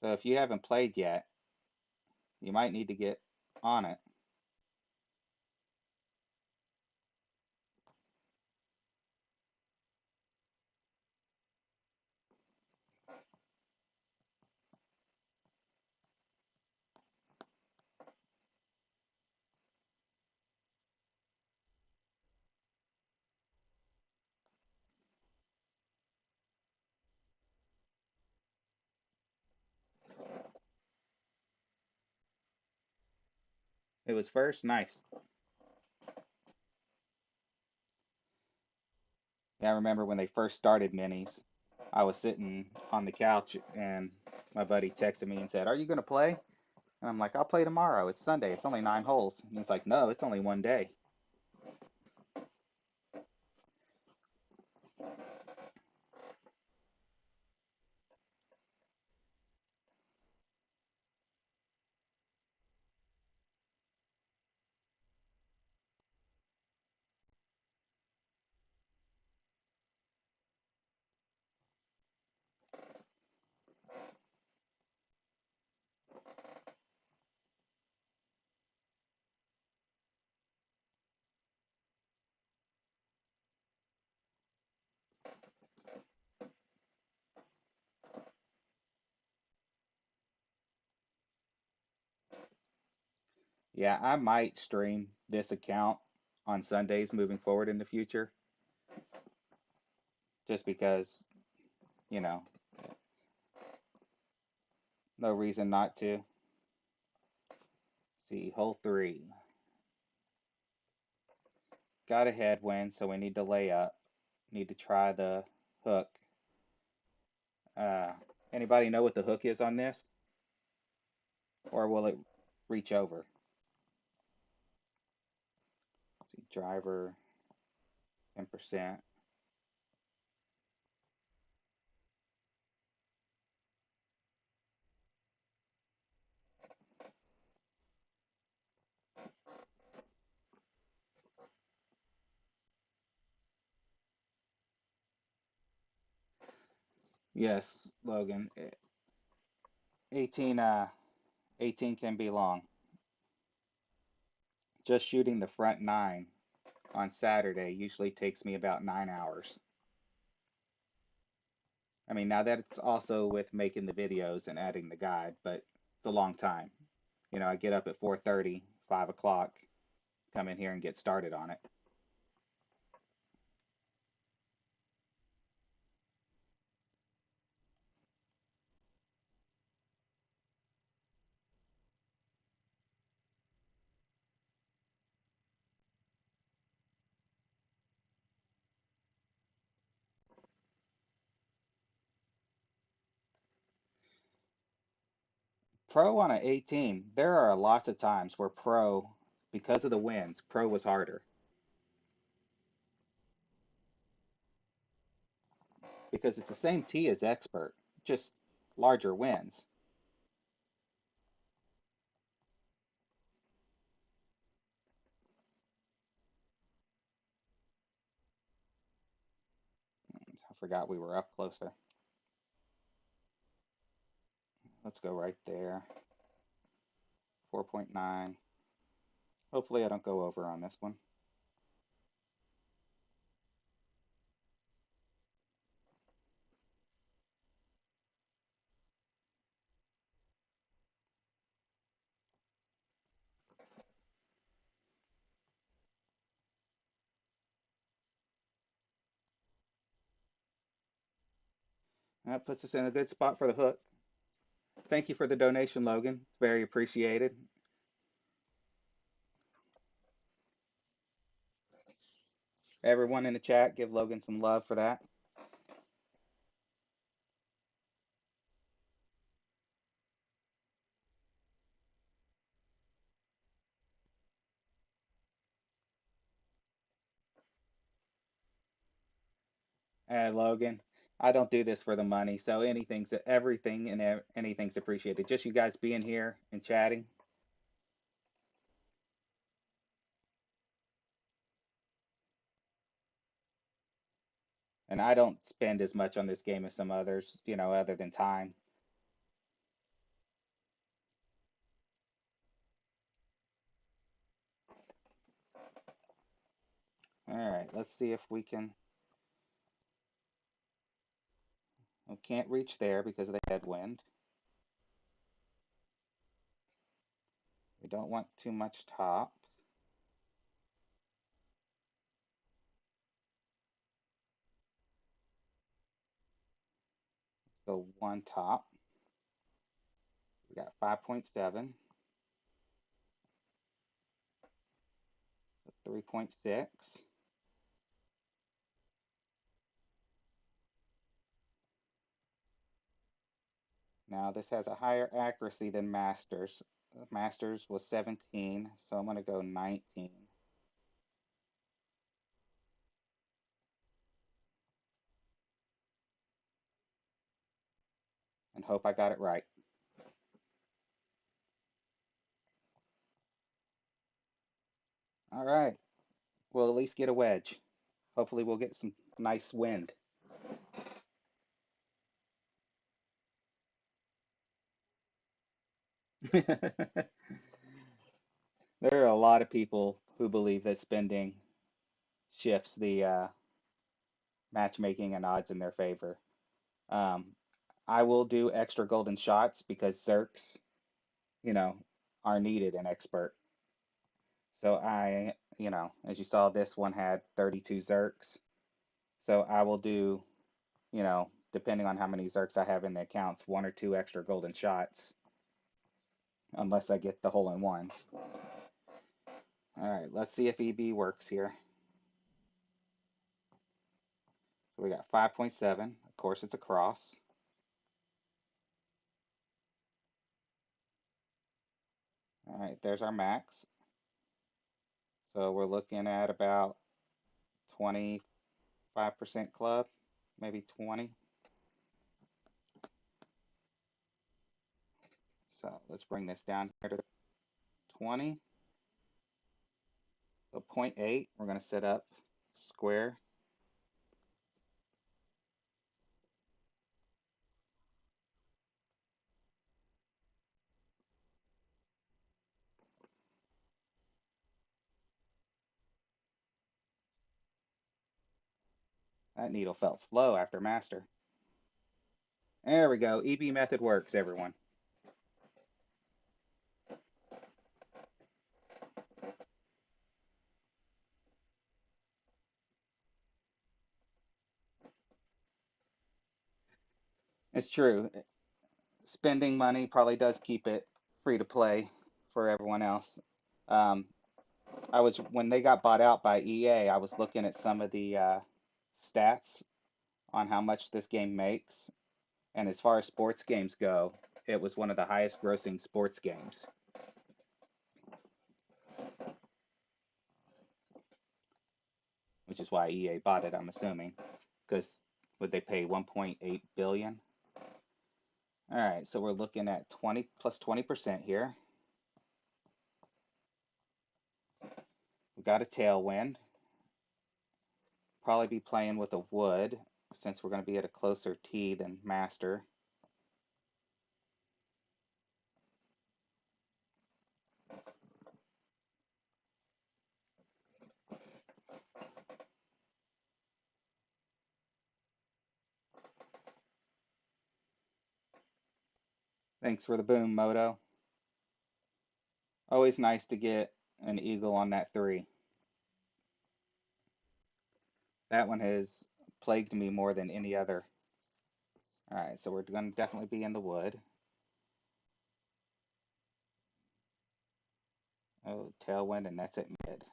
So if you haven't played yet, you might need to get on it. It was first. Nice. Yeah, I remember when they first started minis. I was sitting on the couch and my buddy texted me and said, "Are you going to play?" And I'm like, "I'll play tomorrow. It's Sunday. It's only 9 holes." And he's like, "No, it's only one day." Yeah, I might stream this account on Sundays moving forward in the future, just because, you know, no reason not to. See, hole three. Got a headwind, so we need to lay up. Need to try the hook. Uh, Anybody know what the hook is on this? Or will it reach over? See, driver, 10%. Yes, Logan. 18, 18 can be long. Just shooting the front nine on Saturday usually takes me about 9 hours. I mean, now that's also with making the videos and adding the guide, but it's a long time. I get up at 4:30, 5 o'clock, come in here and get started on it. Pro on an 18, there are lots of times where pro, because of the wins, pro was harder because it's the same tee as expert, just larger wins. I forgot we were up closer. Let's go right there. 4.9. Hopefully I don't go over on this one. That puts us in a good spot for the hook. Thank you for the donation, Logan. It's very appreciated. Everyone in the chat, give Logan some love for that. Logan, I don't do this for the money, so everything and anything's appreciated. Just you guys being here and chatting, and I don't spend as much on this game as some others, other than time. All right, let's see if we can. We can't reach there because of the headwind. We don't want too much top. Go one top. We got 5.7, 3.6. Now this has a higher accuracy than Masters. Masters was 17, so I'm going to go 19 and hope I got it right. All right, we'll at least get a wedge. Hopefully we'll get some nice wind. There are a lot of people who believe that spending shifts the matchmaking and odds in their favor. Um, I will do extra golden shots because Zerks, you know, are needed in expert. So as you saw, this one had 32 Zerks. So I will do, depending on how many Zerks I have in the accounts, one or two extra golden shots, unless I get the hole in ones. All right, let's see if EB works here. So we got 5.7. Of course, it's a cross. All right, there's our max. So we're looking at about 25% club, maybe 20. So let's bring this down here to 20. So zero point 0.8, we're going to set up square. That needle felt slow after master. There we go. EB method works, everyone. It's true. Spending money probably does keep it free to play for everyone else. Um, when they got bought out by EA, I was looking at some of the stats on how much this game makes, and as far as sports games go, it was one of the highest grossing sports games, which is why EA bought it, I'm assuming, because would they pay 1.8 billion? All right, so we're looking at 20 plus 20% here. We got a tailwind. Probably be playing with a wood since we're going to be at a closer tee than master. Thanks for the boom, Moto. Always nice to get an eagle on that three. That one has plagued me more than any other. All right, so we're going to definitely be in the wood. Oh, tailwind, and that's at mid.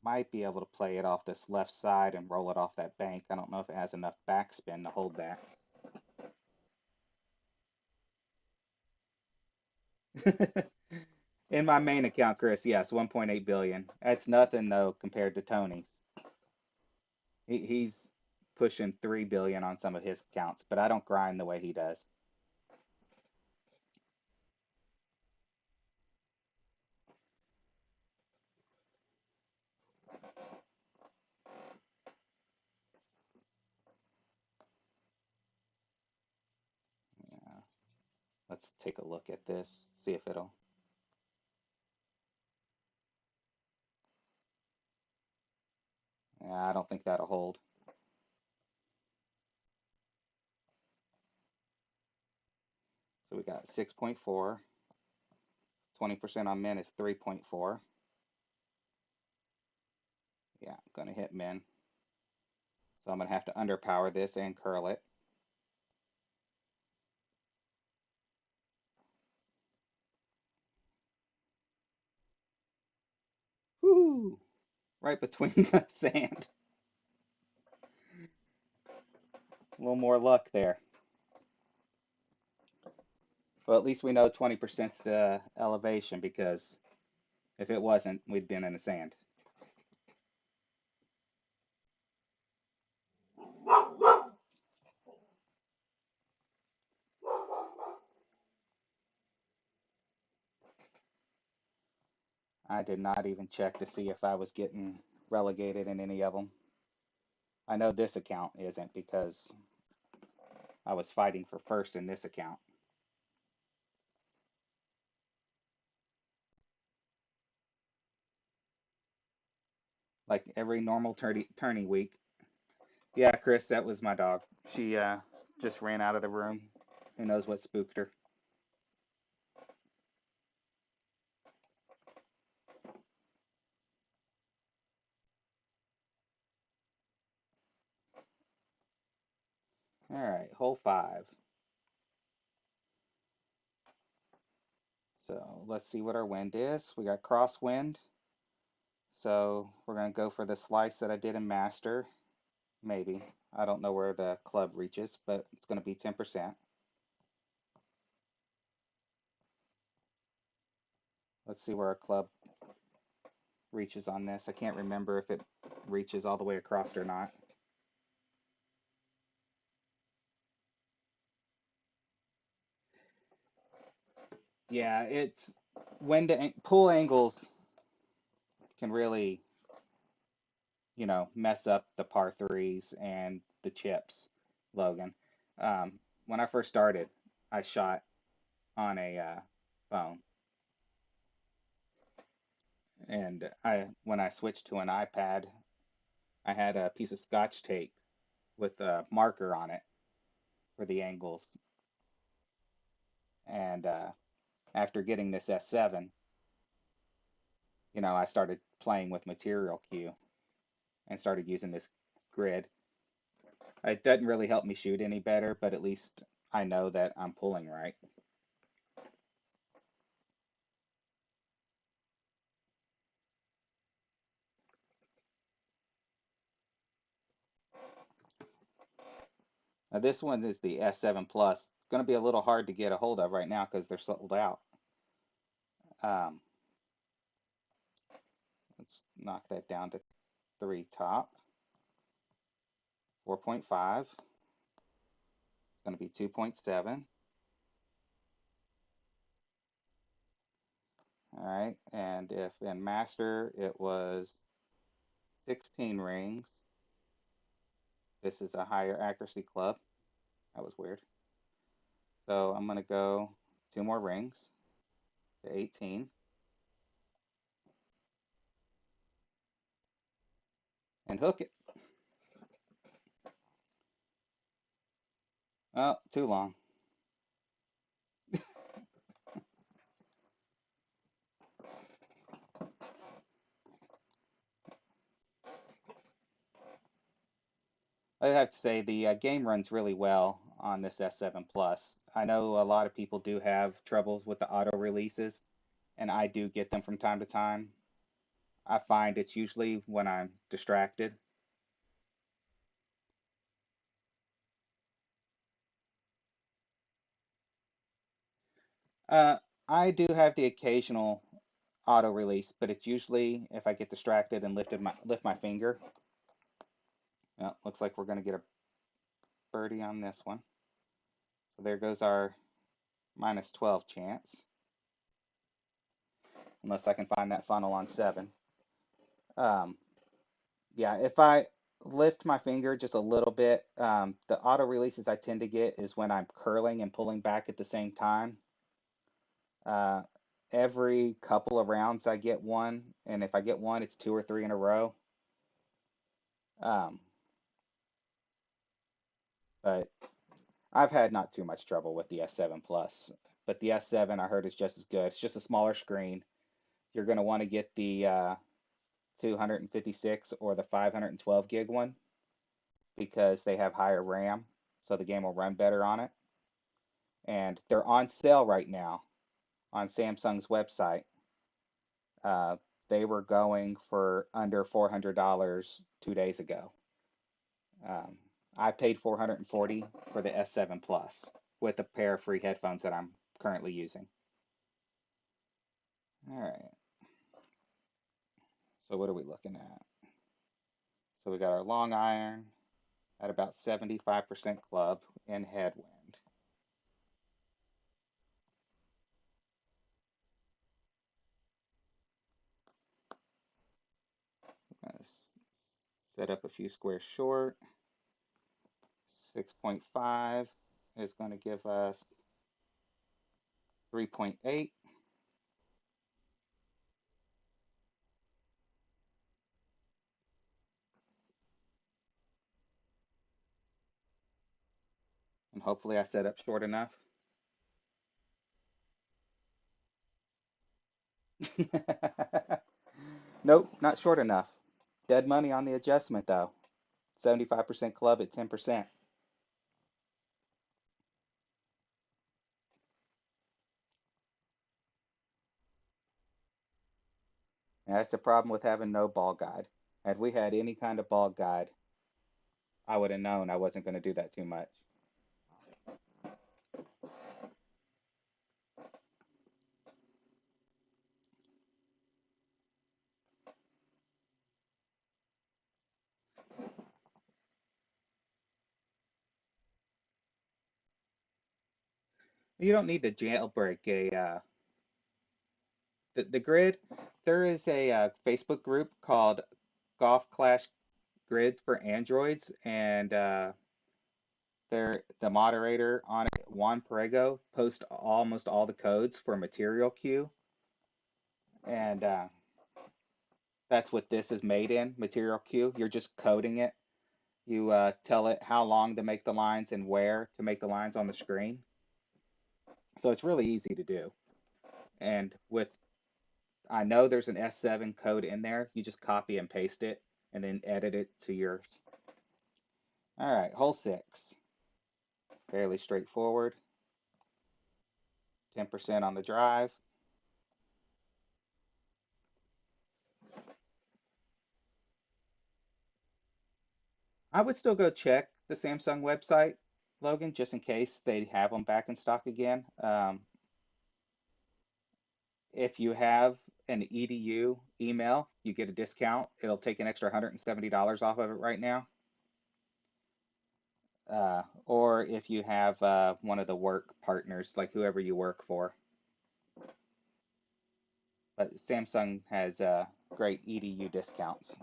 Might be able to play it off this left side and roll it off that bank. I don't know if it has enough backspin to hold that. In my main account, Chris, yes, 1.8 billion. That's nothing though compared to Tony's. He's pushing 3 billion on some of his accounts, but I don't grind the way he does. Yeah, let's take a look at this, see if it'll. Yeah, I don't think that'll hold. So we got 6.4. 20% on min is 3.4. Yeah, I'm gonna hit min. So I'm gonna have to underpower this and curl it. Whoo! Right between the sand. A little more luck there. Well, at least we know 20%'s the elevation because if it wasn't, we'd been in the sand. I did not even check to see if I was getting relegated in any of them. I know this account isn't because I was fighting for first in this account. Like every normal tourney week. Yeah, Chris, that was my dog. She just ran out of the room. Who knows what spooked her? All right, hole five. So let's see what our wind is. We got crosswind. So we're going to go for the slice that I did in master. Maybe. I don't know where the club reaches, but it's going to be 10%. Let's see where our club reaches on this. I can't remember if it reaches all the way across or not. Yeah, it's wind pull angles can really, mess up the par threes and the chips, Logan. When I first started, I shot on a phone, and when I switched to an iPad, I had a piece of Scotch tape with a marker on it for the angles. And after getting this S7, I started playing with material Q and started using this grid. It doesn't really help me shoot any better, but at least I know that I'm pulling right. Now this one is the S7 Plus. It's going to be a little hard to get a hold of right now because they're sold out. Um, let's knock that down to 3 top. 4.5. It's going to be 2.7. All right, and if in master it was 16 rings, this is a higher accuracy club. That was weird. So I'm going to go 2 more rings to 18 and hook it. Oh, too long. I have to say the game runs really well on this S7 Plus. I know a lot of people do have troubles with the auto releases, and I do get them from time to time. I find it's usually when I'm distracted. Uh, I do have the occasional auto release, but it's usually if I get distracted and lift my finger. Looks like we're going to get a birdie on this one. So there goes our -12 chance, unless I can find that funnel on 7. Um, yeah, if I lift my finger just a little bit, the auto releases I tend to get is when I'm curling and pulling back at the same time. Uh, every couple of rounds I get one, and if I get one, it's two or three in a row. Um, but I've had not too much trouble with the S7 Plus. But the S7 I heard is just as good. It's just a smaller screen. You're going to want to get the 256 or the 512 gig one because they have higher RAM, so the game will run better on it. And they're on sale right now on Samsung's website. Uh, they were going for under $400 2 days ago. Um, I paid 440 for the S7 Plus with a pair of free headphones that I'm currently using. All right, so what are we looking at? So we got our long iron at about 75% club in headwind. Gonna set up a few squares short. 6.5 is going to give us 3.8, and hopefully I set up short enough. Nope, not short enough. Dead money on the adjustment though. 75% club at 10%. And that's the problem with having no ball guide. Had we had any kind of ball guide, I would have known I wasn't going to do that too much. You don't need to jailbreak the grid. There is a Facebook group called Golf Clash Grid for Androids, and the moderator on it, Juan Perego, posts almost all the codes for Material Queue, and that's what this is made in, Material Queue. You're just coding it. You tell it how long to make the lines and where to make the lines on the screen. So it's really easy to do. And I know there's an S7 code in there. You just copy and paste it and then edit it to yours. All right, hole 6. Fairly straightforward. 10% on the drive. I would still go check the Samsung website, Logan, just in case they have them back in stock again. If you have an EDU email, you get a discount. It'll take an extra $170 off of it right now. Or if you have one of the work partners, like whoever you work for. But Samsung has great EDU discounts.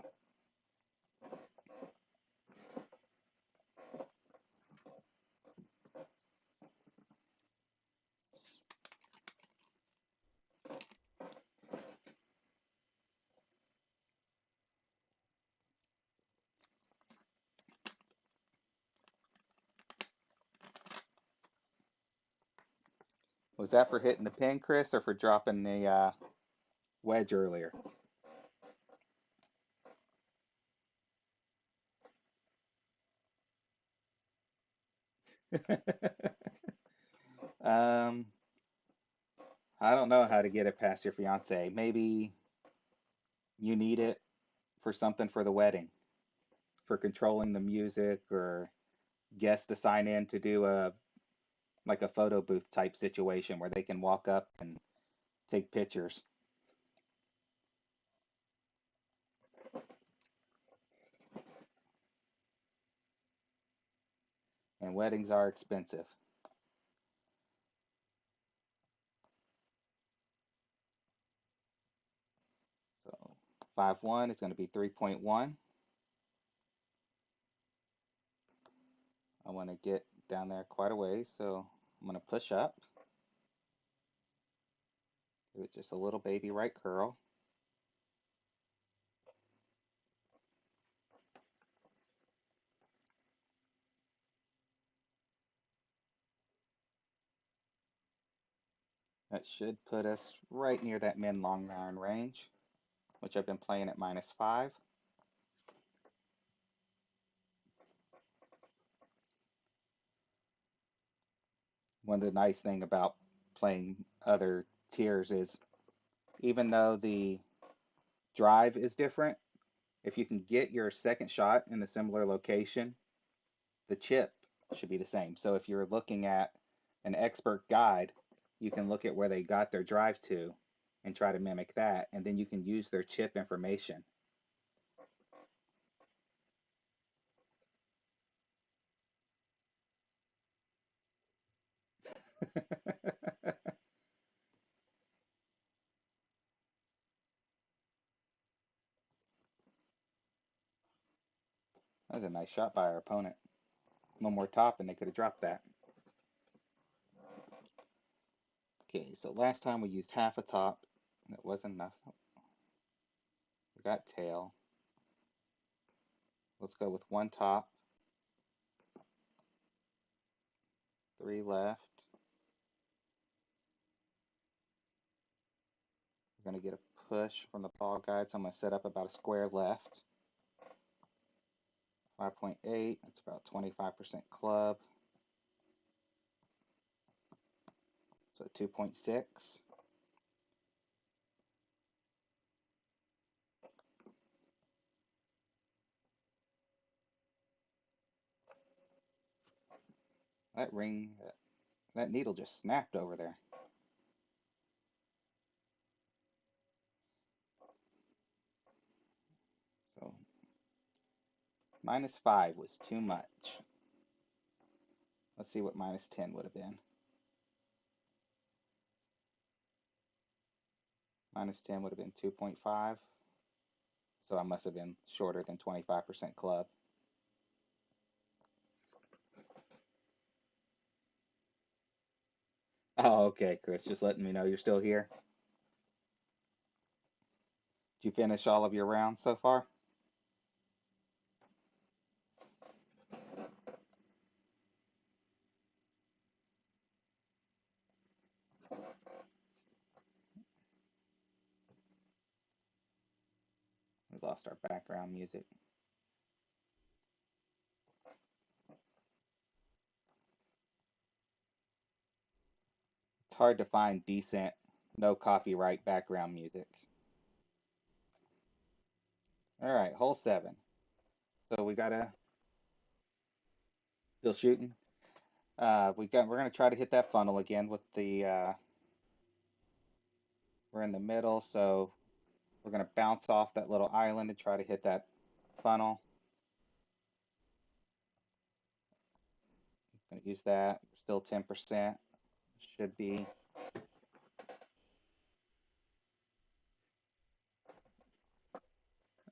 Was that for hitting the pin, Chris, or for dropping the wedge earlier? um, I don't know how to get it past your fiance. Maybe you need it for something for the wedding, for controlling the music or guests to sign in to do a like a photo booth type situation where they can walk up and take pictures. And weddings are expensive. So 5-1 is going to be 3.1. I want to get down there quite a ways, so I'm going to push up. Give it just a little baby right curl. That should put us right near that min long iron range, which I've been playing at -5. One of the nice thing about playing other tiers is even though the drive is different, if you can get your second shot in a similar location, the chip should be the same. So if you're looking at an expert guide, you can look at where they got their drive to and try to mimic that, and then you can use their chip information. That was a nice shot by our opponent. One more top and they could have dropped that. Okay, so last time we used half a top. That wasn't enough. We got tail. Let's go with one top, three left. We're going to get a push from the ball guide, so I'm going to set up about a square left. 5.8, that's about 25% club. So 2.6. That ring, that needle just snapped over there. So -5 was too much. Let's see what -10 would have been. -10 would have been 2.5. So I must have been shorter than 25% club. Oh, okay, Chris, just letting me know you're still here. Did you finish all of your rounds so far? We lost our background music. It's hard to find decent, no copyright background music. All right, hole 7. So we gotta still shooting. We're gonna try to hit that funnel again with the we're in the middle, so we're gonna bounce off that little island and try to hit that funnel. Gonna use that. Still 10%. Should be.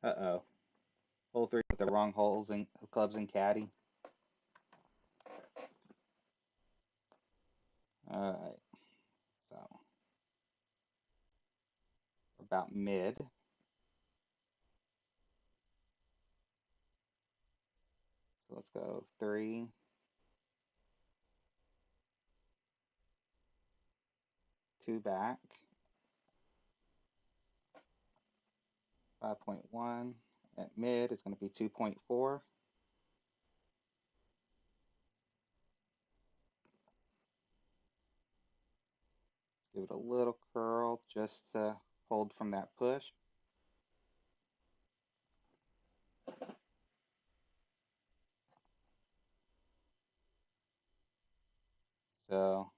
Uh-oh. Hole 3 with the wrong holes and clubs and caddy. All right. So about mid. So let's go 3. 2 back. 5.1 at mid is going to be 2.4. Let's give it a little curl just to hold from that push. So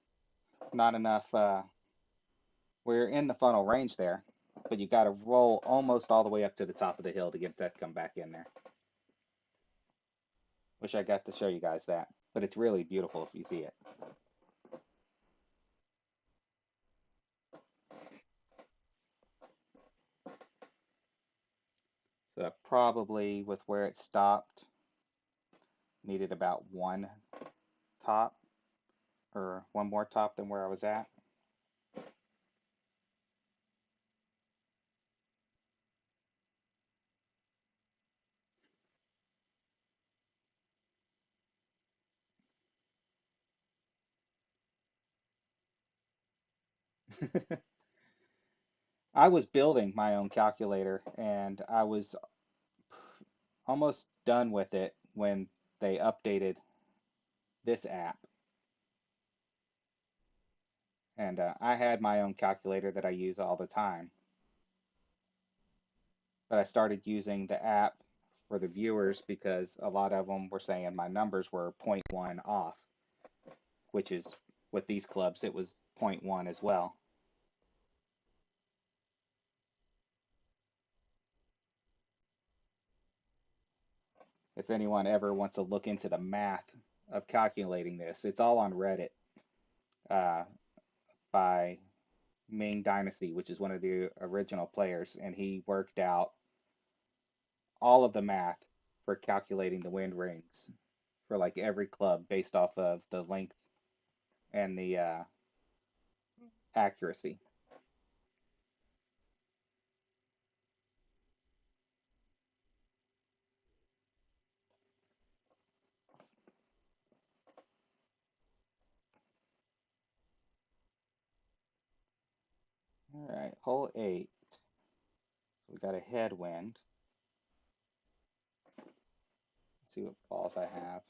not enough. We're in the funnel range there, but you got to roll almost all the way up to the top of the hill to get that come back in there. Wish I got to show you guys that, but it's really beautiful if you see it. So probably with where it stopped, needed about one top or one more top than where I was at. I was building my own calculator and I was almost done with it when they updated this app. And I had my own calculator that I use all the time, but I started using the app for the viewers because a lot of them were saying my numbers were zero point 0.1 off, which is with these clubs, it was zero point 0.1 as well. If anyone ever wants to look into the math of calculating this, it's all on Reddit uh, by Ming Dynasty, which is one of the original players, and he worked out all of the math for calculating the wind rings for like every club based off of the length and the accuracy. All right, hole 8. So we got a headwind. Let's see what balls I have.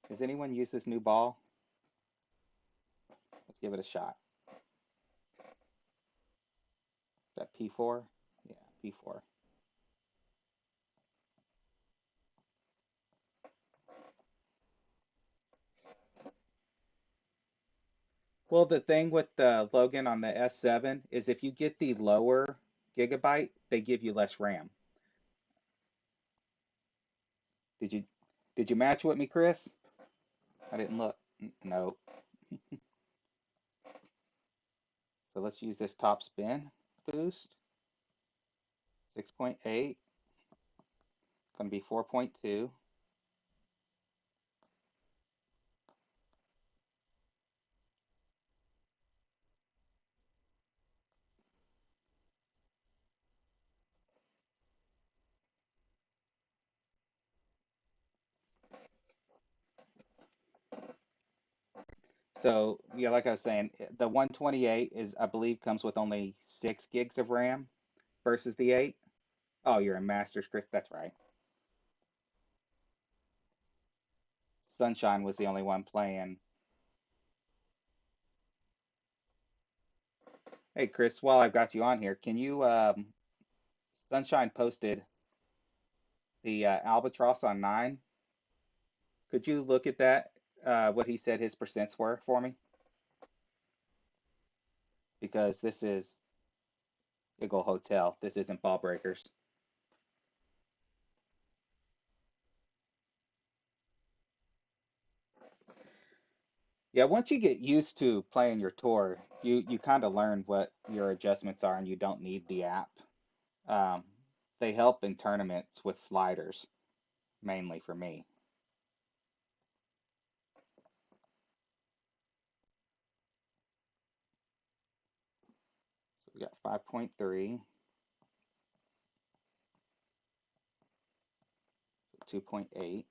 Has anyone used this new ball? Let's give it a shot. Is that P4? Yeah, P4. Well, the thing with the Logan on the S7 is if you get the lower gigabyte, they give you less RAM. Did you did you match with me, Chris? I didn't look. No. So let's use this top spin boost. 6.8, going to be 4.2. So, yeah, like I was saying, the 128 is, I believe, comes with only 6 gigs of RAM versus the 8. Oh, you're a Masters, Chris. That's right. Sunshine was the only one playing. Hey, Chris, while I've got you on here, can you, Sunshine posted the Albatross on 9. Could you look at that, what he said his percents were for me? Because this is Eagle Hotel. This isn't Ball Breakers. Yeah, once you get used to playing your tour, you kind of learn what your adjustments are and you don't need the app. Um, they help in tournaments with sliders, mainly for me. So we got 5.3, 2.8.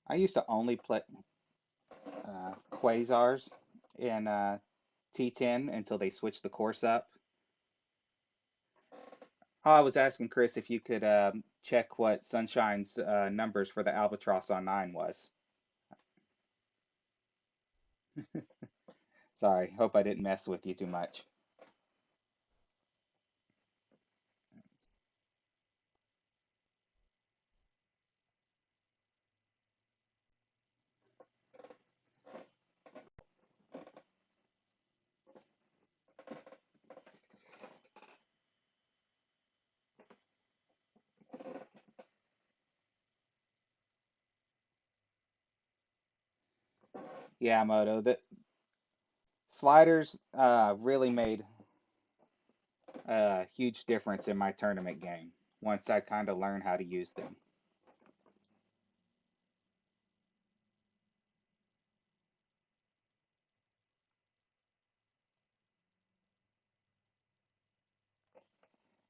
I used to only play quasars in T10 until they switched the course up. Oh, I was asking Chris if you could check what Sunshine's numbers for the Albatross on 9 was. Sorry, hope I didn't mess with you too much. Yeah, Moto, the sliders really made a huge difference in my tournament game once I kind of learned how to use them.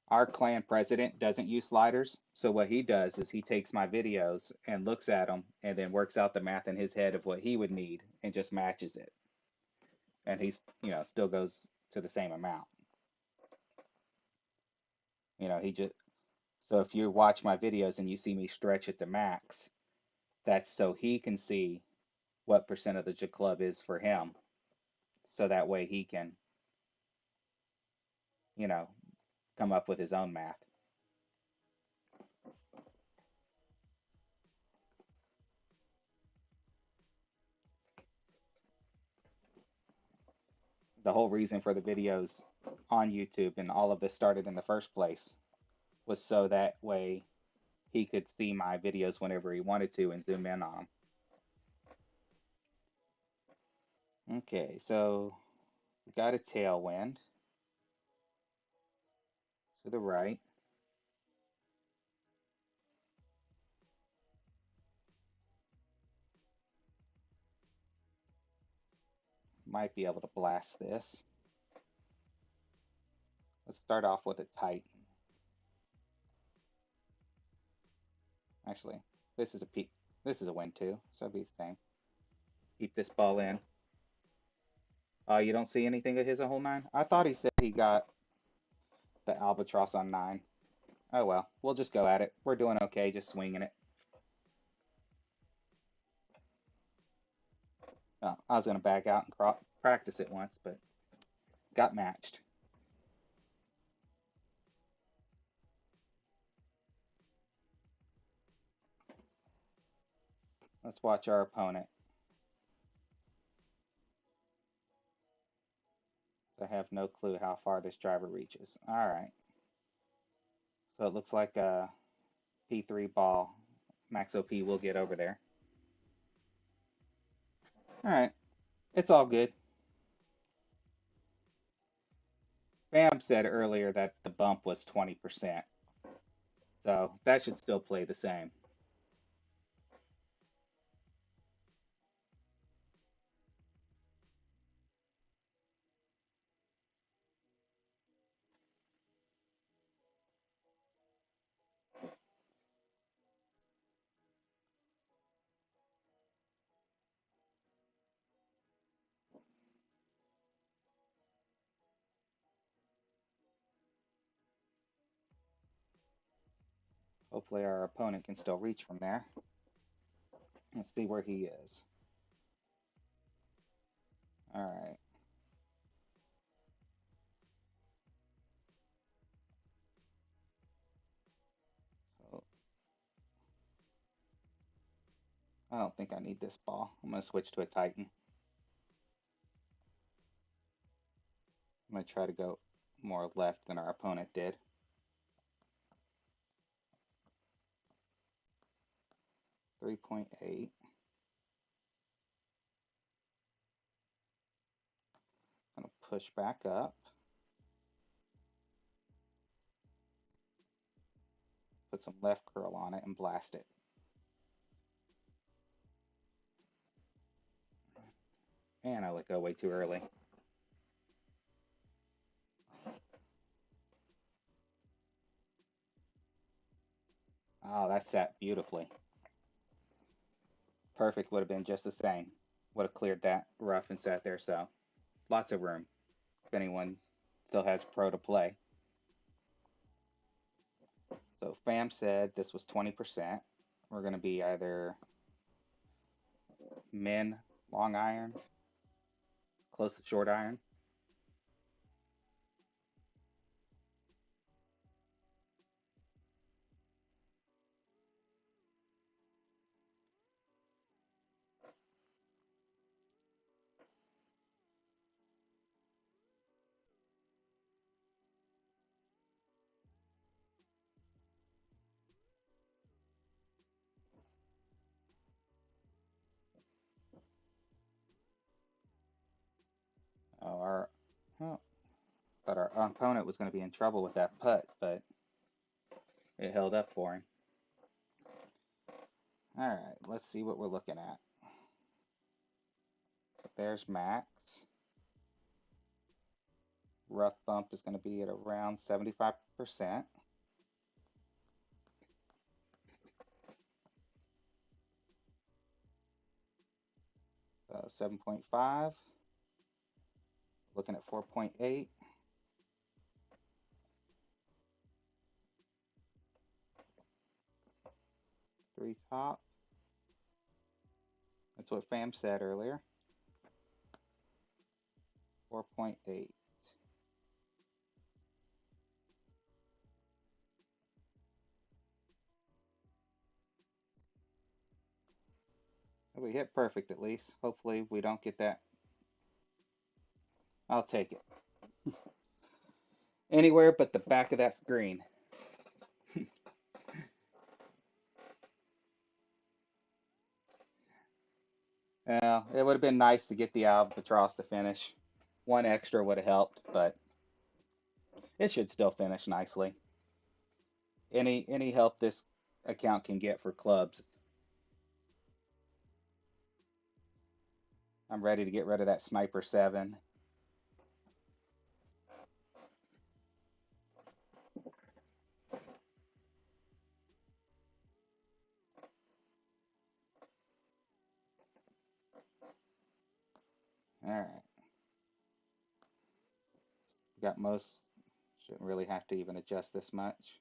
Our clan president doesn't use sliders, so what he does is he takes my videos and looks at them and then works out the math in his head of what he would need and just matches it. And still goes to the same amount. He just so if you watch my videos and you see me stretch it to max, that's so he can see what percent of the club is for him, so that way he can, you know, come up with his own math. The whole reason for the videos on YouTube and all of this started in the first place was so that way he could see my videos whenever he wanted to and zoom in on them. Okay, so we got a tailwind to the right. Might be able to blast this. Let's start off with a tight. Actually, this is a peak. This is a win too, so it'll be the same. Keep this ball in. You don't see anything of his a whole 9? I thought he said he got the albatross on 9. Oh well, we'll just go at it. We're doing okay, just swinging it. I was gonna back out and practice it once, but got matched. Let's watch our opponent. So I have no clue how far this driver reaches. All right. So it looks like a P3 ball. Max OP will get over there. All right. It's all good. Bam said earlier that the bump was 20%. So that should still play the same. Hopefully our opponent can still reach from there. Let's see where he is. All right. So I don't think I need this ball. I'm going to switch to a Titan. I'm going to try to go more left than our opponent did. 3.8. I'm going to push back up. Put some left curl on it and blast it. And I let go way too early. Oh, that sat beautifully. Perfect would have been just the same. Would have cleared that rough and sat there. So lots of room if anyone still has pro to play. So Fam said this was 20%. We're going to be either men long iron, close to short iron. Oh, well, thought our opponent was going to be in trouble with that putt, but it held up for him. All right, let's see what we're looking at. There's Max. Rough bump is going to be at around 75%. So 7.5. Looking at 4.8. 3 top. That's what Fam said earlier. 4.8. We hit perfect at least. Hopefully we don't get that. I'll take it. Anywhere but the back of that green. Well, it would have been nice to get the albatross to finish. One extra would have helped, but it should still finish nicely. Any help this account can get for clubs, I'm ready to get rid of that sniper 7. All right, we got most. Shouldn't really have to even adjust this much.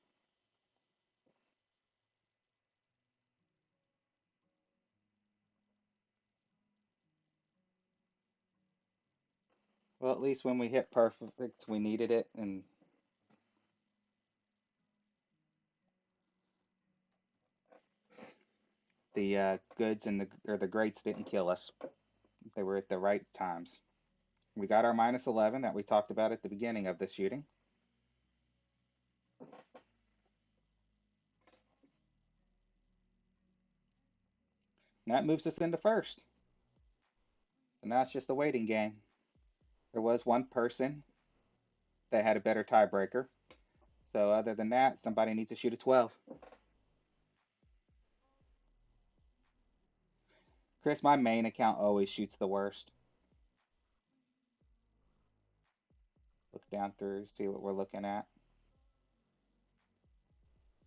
Well, at least when we hit perfect, we needed it, and the goods and the greats didn't kill us. They were at the right times. We got our minus 11 that we talked about at the beginning of this shooting. And that moves us into first. So now it's just a waiting game. There was one person that had a better tiebreaker. So other than that, somebody needs to shoot a 12. Chris, my main account always shoots the worst. Look down through, see what we're looking at.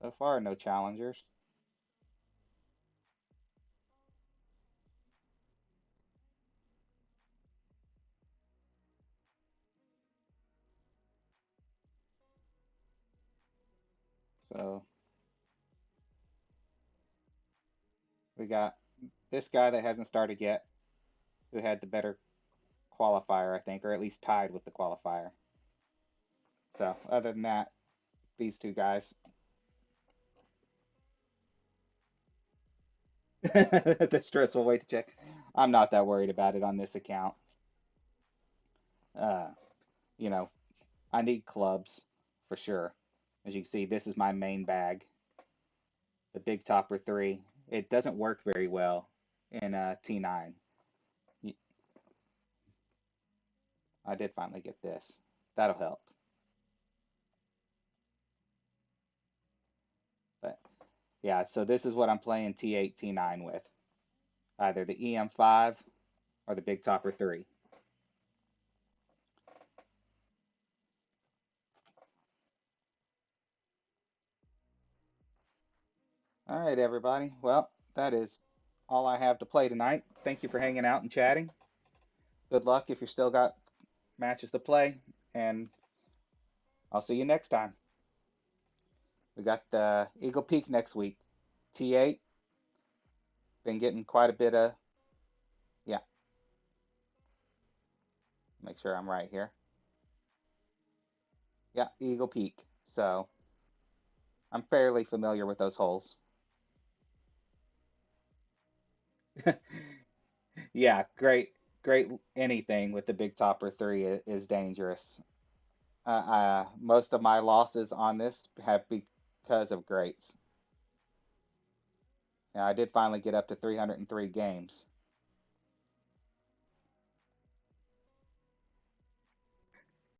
So far, no challengers. So we got this guy that hasn't started yet, who had the better qualifier, I think, or at least tied with the qualifier. So other than that, these two guys. The stressful way to check. I'm not that worried about it on this account. Uh, you know, I need clubs for sure. As you can see, this is my main bag, the Big Topper 3. It doesn't work very well in T9. I did finally get this. That'll help. But yeah, so this is what I'm playing T8, T9 with. Either the EM5 or the Big Topper 3. All right, everybody. Well, that is all I have to play tonight. Thank you for hanging out and chatting. Good luck if you still got matches to play, and I'll see you next time. We got Eagle Peak next week. T8, been getting quite a bit of, yeah, make sure I'm right here. Yeah, Eagle Peak. So I'm fairly familiar with those holes. Yeah, great. Anything with the big topper three is dangerous. Most of my losses on this have because of greats. Now, I did finally get up to 303 games.